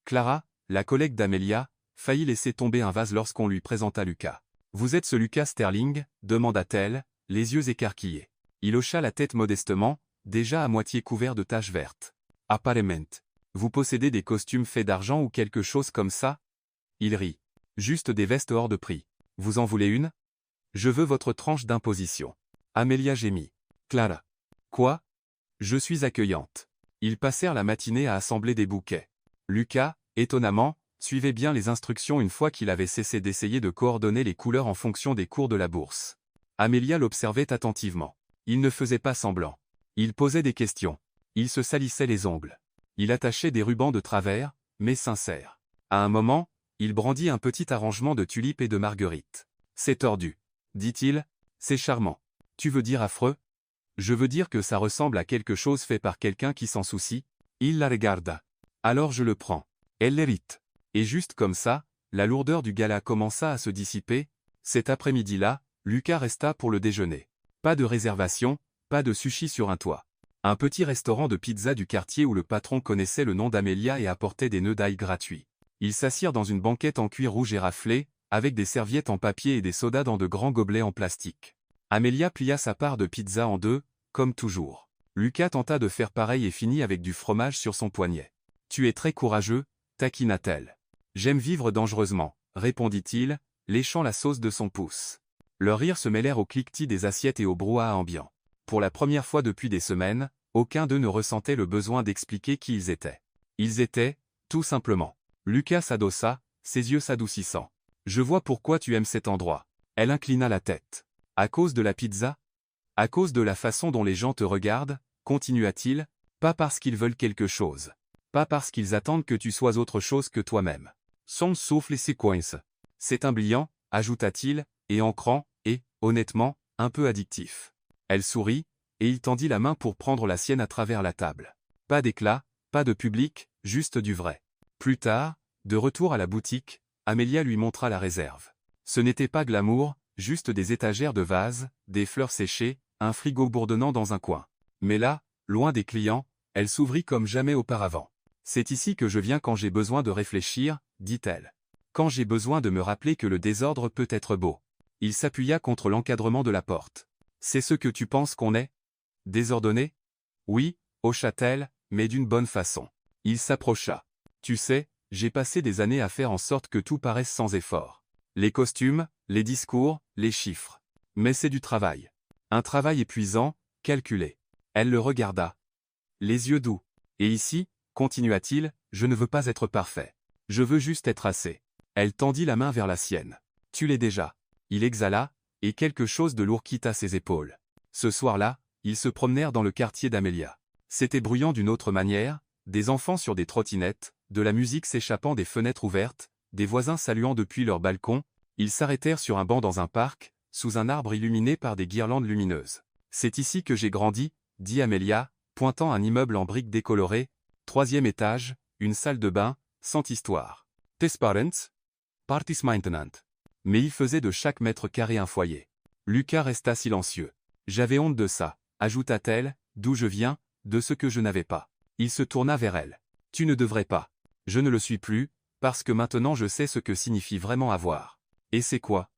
Clara, la collègue d'Amélia, faillit laisser tomber un vase lorsqu'on lui présenta Lucas. Vous êtes ce Lucas Sterling? Demanda-t-elle, les yeux écarquillés. Il hocha la tête modestement, déjà à moitié couvert de taches vertes. Apparemment. Vous possédez des costumes faits d'argent ou quelque chose comme ça? Il rit. Juste des vestes hors de prix. Vous en voulez une? Je veux votre tranche d'imposition. Amélia gémit. Clara. Quoi? Je suis accueillante. Ils passèrent la matinée à assembler des bouquets. Lucas, étonnamment, suivait bien les instructions une fois qu'il avait cessé d'essayer de coordonner les couleurs en fonction des cours de la bourse. Amélia l'observait attentivement. Il ne faisait pas semblant. Il posait des questions. Il se salissait les ongles. Il attachait des rubans de travers, mais sincères. À un moment, il brandit un petit arrangement de tulipes et de marguerites. C'est tordu, dit-il. C'est charmant. Tu veux dire affreux? Je veux dire que ça ressemble à quelque chose fait par quelqu'un qui s'en soucie. Il la regarda. Alors je le prends. Elle l'hérite. Et juste comme ça, la lourdeur du gala commença à se dissiper. Cet après-midi-là, Lucas resta pour le déjeuner. Pas de réservation, pas de sushi sur un toit. Un petit restaurant de pizza du quartier où le patron connaissait le nom d'Amélia et apportait des nœuds d'ail gratuits. Ils s'assirent dans une banquette en cuir rouge et raflé, avec des serviettes en papier et des sodas dans de grands gobelets en plastique. Amélia plia sa part de pizza en deux, comme toujours. Lucas tenta de faire pareil et finit avec du fromage sur son poignet. « Tu es très courageux, taquina-t-elle. »« J'aime vivre dangereusement, » répondit-il, léchant la sauce de son pouce. Leurs rires se mêlèrent au cliquetis des assiettes et au brouhaha ambiant. Pour la première fois depuis des semaines, aucun d'eux ne ressentait le besoin d'expliquer qui ils étaient. Ils étaient, tout simplement. Lucas s'adossa, ses yeux s'adoucissant. « Je vois pourquoi tu aimes cet endroit. » Elle inclina la tête. « À cause de la pizza? À cause de la façon dont les gens te regardent, continua-t-il, pas parce qu'ils veulent quelque chose. Pas parce qu'ils attendent que tu sois autre chose que toi-même. Son souffle et ses coince. C'est imbliant, ajouta-t-il, et ancrant, et, honnêtement, un peu addictif. » Elle sourit, et il tendit la main pour prendre la sienne à travers la table. Pas d'éclat, pas de public, juste du vrai. Plus tard, de retour à la boutique, Amélia lui montra la réserve. Ce n'était pas glamour, juste des étagères de vases, des fleurs séchées, un frigo bourdonnant dans un coin. Mais là, loin des clients, elle s'ouvrit comme jamais auparavant. « C'est ici que je viens quand j'ai besoin de réfléchir, » dit-elle. « Quand j'ai besoin de me rappeler que le désordre peut être beau. » Il s'appuya contre l'encadrement de la porte. « C'est ce que tu penses qu'on est? Désordonné? » Oui, hocha-t-elle, mais d'une bonne façon. Il s'approcha. « Tu sais, j'ai passé des années à faire en sorte que tout paraisse sans effort. Les costumes, les discours, les chiffres. Mais c'est du travail. Un travail épuisant, calculé. » Elle le regarda. Les yeux doux. « Et ici, continua-t-il, je ne veux pas être parfait. Je veux juste être assez. » Elle tendit la main vers la sienne. « Tu l'es déjà. » Il exhala, et quelque chose de lourd quitta ses épaules. Ce soir-là, ils se promenèrent dans le quartier d'Amélia. C'était bruyant d'une autre manière, des enfants sur des trottinettes, de la musique s'échappant des fenêtres ouvertes, des voisins saluant depuis leur balcon. Ils s'arrêtèrent sur un banc dans un parc, sous un arbre illuminé par des guirlandes lumineuses. « C'est ici que j'ai grandi, » dit Amélia, pointant un immeuble en briques décolorées, 3e étage, une salle de bain, sans histoire. « Tes parents? Partis maintenant. » Mais il faisait de chaque mètre carré un foyer. Lucas resta silencieux. « J'avais honte de ça, » ajouta-t-elle, « d'où je viens, de ce que je n'avais pas. » Il se tourna vers elle. « Tu ne devrais pas. Je ne le suis plus, » Parce que maintenant je sais ce que signifie vraiment avoir. Et c'est quoi?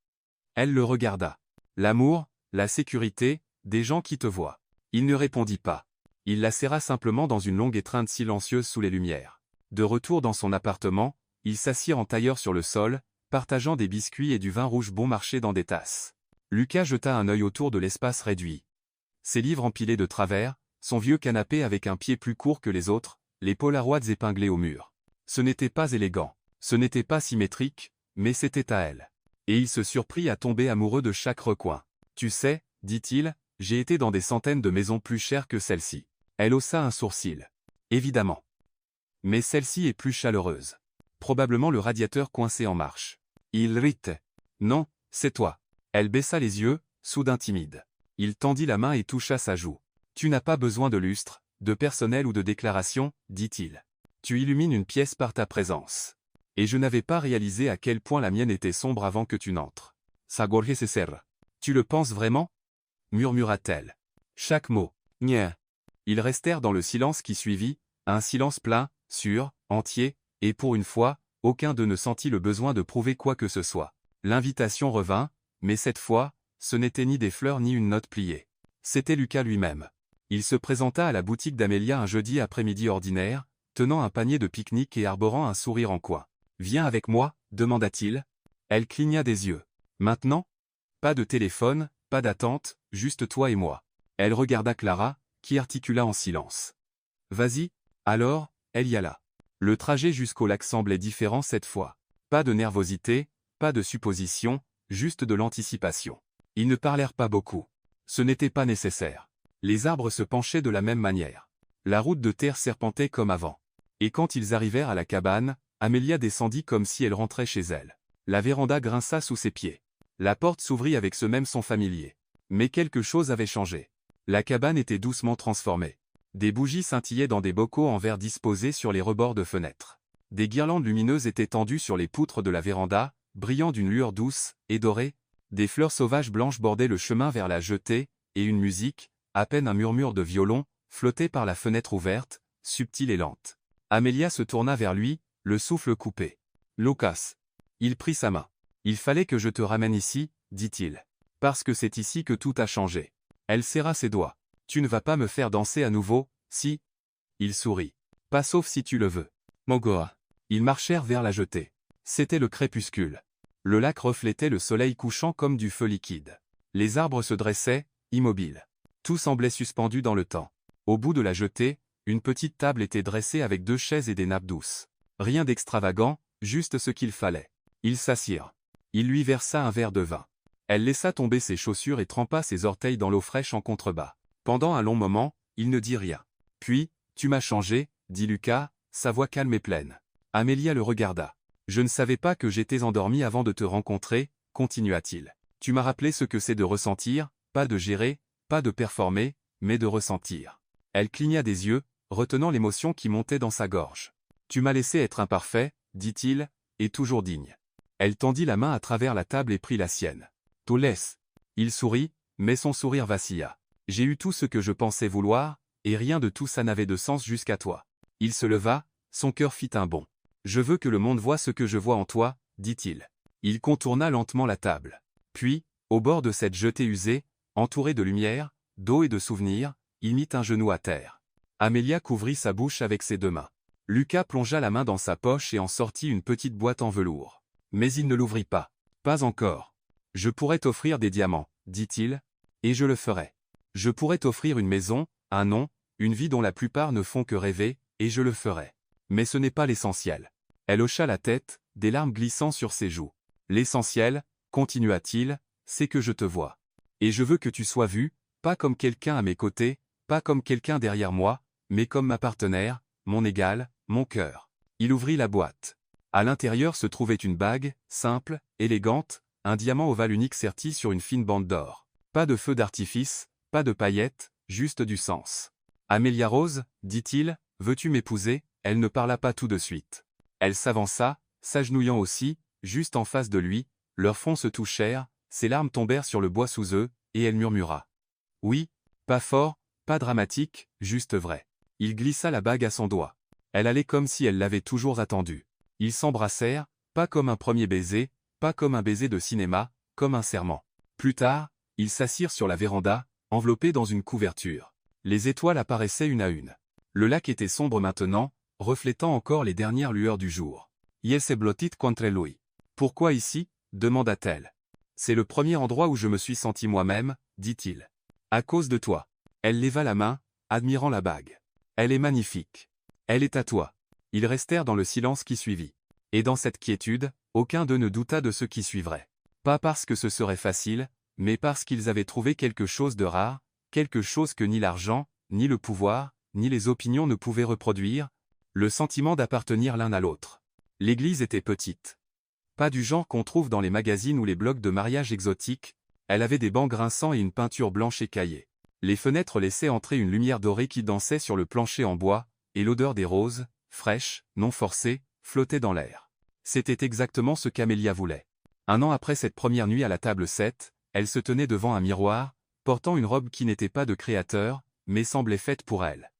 Elle le regarda. L'amour, la sécurité, des gens qui te voient. Il ne répondit pas. Il la serra simplement dans une longue étreinte silencieuse sous les lumières. De retour dans son appartement, ils s'assirent en tailleur sur le sol, partageant des biscuits et du vin rouge bon marché dans des tasses. Lucas jeta un œil autour de l'espace réduit. Ses livres empilés de travers, son vieux canapé avec un pied plus court que les autres, les polaroids épinglés au mur. Ce n'était pas élégant, ce n'était pas symétrique, mais c'était à elle. Et il se surprit à tomber amoureux de chaque recoin. Tu sais, dit-il, j'ai été dans des centaines de maisons plus chères que celle-ci. Elle haussa un sourcil. Évidemment. Mais celle-ci est plus chaleureuse. Probablement le radiateur coincé en marche. Il ritait. Non, c'est toi. Elle baissa les yeux, soudain timide. Il tendit la main et toucha sa joue. Tu n'as pas besoin de lustre, de personnel ou de déclaration, dit-il. Tu illumines une pièce par ta présence. Et je n'avais pas réalisé à quel point la mienne était sombre avant que tu n'entres. Sagorge se serre. Tu le penses vraiment? Murmura-t-elle. Chaque mot. Nya. Ils restèrent dans le silence qui suivit, un silence plein, sûr, entier, et pour une fois, aucun d'eux ne sentit le besoin de prouver quoi que ce soit. L'invitation revint, mais cette fois, ce n'était ni des fleurs ni une note pliée. C'était Lucas lui-même. Il se présenta à la boutique d'Amélia un jeudi après-midi ordinaire, tenant un panier de pique-nique et arborant un sourire en coin. « Viens avec moi » demanda-t-il. Elle cligna des yeux. « Maintenant » ? Pas de téléphone, pas d'attente, juste toi et moi. Elle regarda Clara, qui articula en silence. « Vas-y. » Alors, elle y alla. Le trajet jusqu'au lac semblait différent cette fois. Pas de nervosité, pas de supposition, juste de l'anticipation. Ils ne parlèrent pas beaucoup. Ce n'était pas nécessaire. Les arbres se penchaient de la même manière. La route de terre serpentait comme avant. Et quand ils arrivèrent à la cabane, Amélia descendit comme si elle rentrait chez elle. La véranda grinça sous ses pieds. La porte s'ouvrit avec ce même son familier. Mais quelque chose avait changé. La cabane était doucement transformée. Des bougies scintillaient dans des bocaux en verre disposés sur les rebords de fenêtres. Des guirlandes lumineuses étaient tendues sur les poutres de la véranda, brillant d'une lueur douce et dorée. Des fleurs sauvages blanches bordaient le chemin vers la jetée, et une musique, à peine un murmure de violon, flottait par la fenêtre ouverte, subtile et lente. Amélia se tourna vers lui, le souffle coupé. « Lucas. » Il prit sa main. « Il fallait que je te ramène ici, dit-il. Parce que c'est ici que tout a changé. » Elle serra ses doigts. « Tu ne vas pas me faire danser à nouveau, si ?» Il sourit. « Pas sauf si tu le veux. » Mogoa. Ils marchèrent vers la jetée. C'était le crépuscule. Le lac reflétait le soleil couchant comme du feu liquide. Les arbres se dressaient, immobiles. Tout semblait suspendu dans le temps. Au bout de la jetée, une petite table était dressée avec 2 chaises et des nappes douces. Rien d'extravagant, juste ce qu'il fallait. Ils s'assirent. Il lui versa un verre de vin. Elle laissa tomber ses chaussures et trempa ses orteils dans l'eau fraîche en contrebas. Pendant un long moment, il ne dit rien. Puis, « Tu m'as changé » dit Lucas, sa voix calme et pleine. Amélia le regarda. « Je ne savais pas que j'étais endormi avant de te rencontrer » continua-t-il. « Tu m'as rappelé ce que c'est de ressentir, pas de gérer, pas de performer, mais de ressentir. » Elle cligna des yeux, retenant l'émotion qui montait dans sa gorge. « Tu m'as laissé être imparfait, dit-il, et toujours digne. » Elle tendit la main à travers la table et prit la sienne. « Te laisse. » Il sourit, mais son sourire vacilla. « J'ai eu tout ce que je pensais vouloir, et rien de tout ça n'avait de sens jusqu'à toi. » Il se leva, son cœur fit un bond. « Je veux que le monde voie ce que je vois en toi, dit-il. » Il contourna lentement la table. Puis, au bord de cette jetée usée, entourée de lumière, d'eau et de souvenirs, il mit un genou à terre. Amélia couvrit sa bouche avec ses 2 mains. Lucas plongea la main dans sa poche et en sortit une petite boîte en velours. Mais il ne l'ouvrit pas. « Pas encore. Je pourrais t'offrir des diamants, dit-il, et je le ferai. Je pourrais t'offrir une maison, un nom, une vie dont la plupart ne font que rêver, et je le ferai. Mais ce n'est pas l'essentiel. » Elle hocha la tête, des larmes glissant sur ses joues. « L'essentiel, continua-t-il, c'est que je te vois. Et je veux que tu sois vu, pas comme quelqu'un à mes côtés, pas comme quelqu'un derrière moi, mais comme ma partenaire, mon égal, mon cœur. » Il ouvrit la boîte. À l'intérieur se trouvait une bague, simple, élégante, un diamant ovale unique serti sur une fine bande d'or. Pas de feu d'artifice, pas de paillettes, juste du sens. « Amélia Rose, dit-il, veux-tu m'épouser » Elle ne parla pas tout de suite. Elle s'avança, s'agenouillant aussi, juste en face de lui, leurs fronts se touchèrent, ses larmes tombèrent sur le bois sous eux, et elle murmura. « Oui, pas fort, pas dramatique, juste vrai. » Il glissa la bague à son doigt. Elle allait comme si elle l'avait toujours attendu. Ils s'embrassèrent, pas comme un premier baiser, pas comme un baiser de cinéma, comme un serment. Plus tard, ils s'assirent sur la véranda, enveloppés dans une couverture. Les étoiles apparaissaient une à une. Le lac était sombre maintenant, reflétant encore les dernières lueurs du jour. « Il s'est blottit contre lui. »« Pourquoi ici ?» demanda-t-elle. « C'est le premier endroit où je me suis senti moi-même, dit-il. À cause de toi. » Elle leva la main, admirant la bague. « Elle est magnifique. Elle est à toi. » Ils restèrent dans le silence qui suivit. Et dans cette quiétude, aucun d'eux ne douta de ce qui suivrait. Pas parce que ce serait facile, mais parce qu'ils avaient trouvé quelque chose de rare, quelque chose que ni l'argent, ni le pouvoir, ni les opinions ne pouvaient reproduire, le sentiment d'appartenir l'un à l'autre. L'église était petite. Pas du genre qu'on trouve dans les magazines ou les blogs de mariage exotiques, elle avait des bancs grinçants et une peinture blanche écaillée. Les fenêtres laissaient entrer une lumière dorée qui dansait sur le plancher en bois, et l'odeur des roses, fraîches, non forcées, flottait dans l'air. C'était exactement ce qu'Amélia voulait. Un an après cette première nuit à la table 7, elle se tenait devant un miroir, portant une robe qui n'était pas de créateur, mais semblait faite pour elle.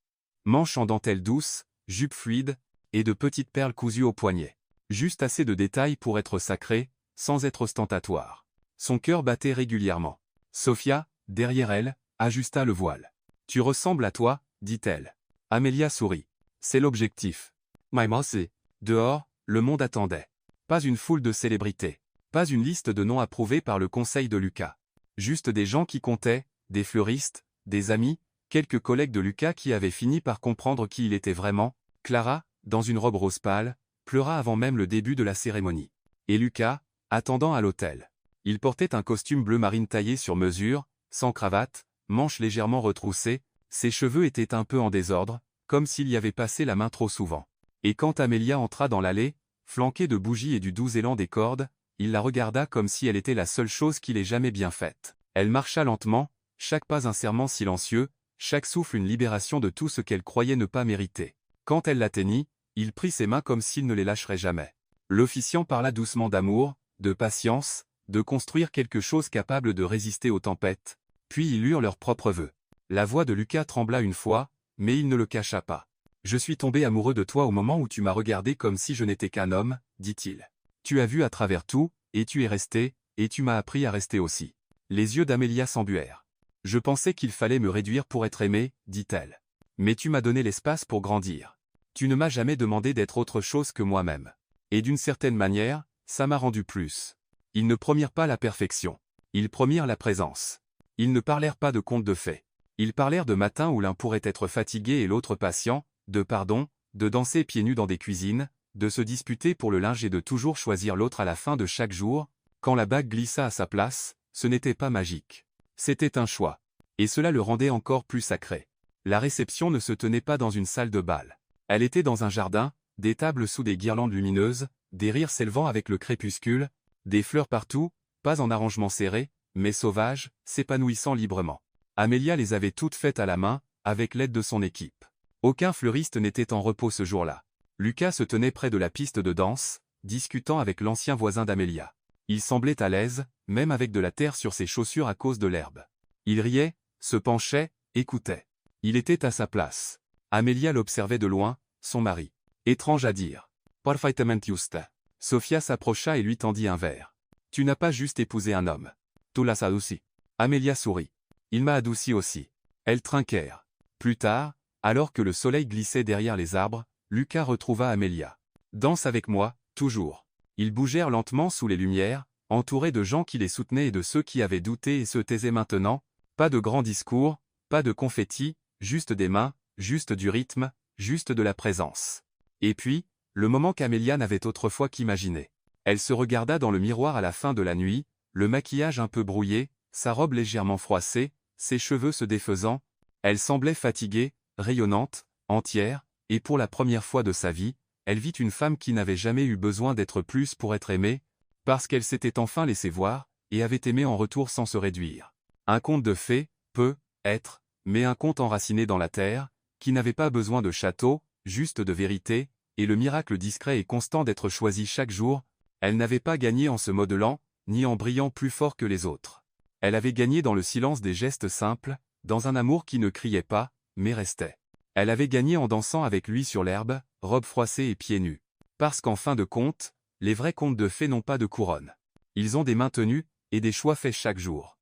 Manches en dentelle douce, jupe fluide, et de petites perles cousues au poignet. Juste assez de détails pour être sacré, sans être ostentatoire. Son cœur battait régulièrement. Sophia, derrière elle, ajusta le voile. « Tu ressembles à toi, dit-elle. » Amélia sourit. « C'est l'objectif. » Maïmossé. Dehors, le monde attendait. Pas une foule de célébrités. Pas une liste de noms approuvés par le conseil de Lucas. Juste des gens qui comptaient, des fleuristes, des amis, quelques collègues de Lucas qui avaient fini par comprendre qui il était vraiment. Clara, dans une robe rose pâle, pleura avant même le début de la cérémonie. Et Lucas, attendant à l'hôtel. Il portait un costume bleu marine taillé sur mesure, sans cravate, manches légèrement retroussées, ses cheveux étaient un peu en désordre, comme s'il y avait passé la main trop souvent. Et quand Amélia entra dans l'allée, flanquée de bougies et du doux élan des cordes, il la regarda comme si elle était la seule chose qu'il ait jamais bien faite. Elle marcha lentement, chaque pas un serment silencieux, chaque souffle une libération de tout ce qu'elle croyait ne pas mériter. Quand elle l'atteignit, il prit ses mains comme s'il ne les lâcherait jamais. L'officiant parla doucement d'amour, de patience, de construire quelque chose capable de résister aux tempêtes, puis ils lurent leurs propres vœux. La voix de Lucas trembla une fois, mais il ne le cacha pas. « Je suis tombé amoureux de toi au moment où tu m'as regardé comme si je n'étais qu'un homme, dit-il. Tu as vu à travers tout, et tu es resté, et tu m'as appris à rester aussi. » Les yeux d'Amélia s'embuèrent. « Je pensais qu'il fallait me réduire pour être aimé, dit-elle. Mais tu m'as donné l'espace pour grandir. Tu ne m'as jamais demandé d'être autre chose que moi-même. Et d'une certaine manière, ça m'a rendu plus. » Ils ne promirent pas la perfection. Ils promirent la présence. Ils ne parlèrent pas de contes de fées. Ils parlèrent de matins où l'un pourrait être fatigué et l'autre patient, de pardon, de danser pieds nus dans des cuisines, de se disputer pour le linge et de toujours choisir l'autre à la fin de chaque jour. Quand la bague glissa à sa place, ce n'était pas magique. C'était un choix. Et cela le rendait encore plus sacré. La réception ne se tenait pas dans une salle de bal. Elle était dans un jardin, des tables sous des guirlandes lumineuses, des rires s'élevant avec le crépuscule, des fleurs partout, pas en arrangement serré, mais sauvages, s'épanouissant librement. Amélia les avait toutes faites à la main, avec l'aide de son équipe. Aucun fleuriste n'était en repos ce jour-là. Lucas se tenait près de la piste de danse, discutant avec l'ancien voisin d'Amélia. Il semblait à l'aise, même avec de la terre sur ses chaussures à cause de l'herbe. Il riait, se penchait, écoutait. Il était à sa place. Amélia l'observait de loin, son mari. Étrange à dire. Perfectamente justa. Sophia s'approcha et lui tendit un verre. Tu n'as pas juste épousé un homme. Tu l'as adouci. Amélia sourit. Il m'a adouci aussi. Elles trinquèrent. Plus tard, alors que le soleil glissait derrière les arbres, Lucas retrouva Amélia. Danse avec moi, toujours. Ils bougèrent lentement sous les lumières, entourés de gens qui les soutenaient et de ceux qui avaient douté et se taisaient maintenant. Pas de grands discours, pas de confettis, juste des mains, juste du rythme, juste de la présence. Et puis, le moment qu'Amélia n'avait autrefois qu'imaginé. Elle se regarda dans le miroir à la fin de la nuit, le maquillage un peu brouillé, sa robe légèrement froissée, ses cheveux se défaisant. Elle semblait fatiguée, rayonnante, entière, et pour la première fois de sa vie, elle vit une femme qui n'avait jamais eu besoin d'être plus pour être aimée, parce qu'elle s'était enfin laissée voir, et avait aimé en retour sans se réduire. Un conte de fées, peut être, mais un conte enraciné dans la terre, qui n'avait pas besoin de château, juste de vérité, et le miracle discret et constant d'être choisi chaque jour. Elle n'avait pas gagné en se modelant, ni en brillant plus fort que les autres. Elle avait gagné dans le silence des gestes simples, dans un amour qui ne criait pas, mais restait. Elle avait gagné en dansant avec lui sur l'herbe, robe froissée et pieds nus. Parce qu'en fin de compte, les vrais contes de fées n'ont pas de couronne. Ils ont des maintenus, et des choix faits chaque jour.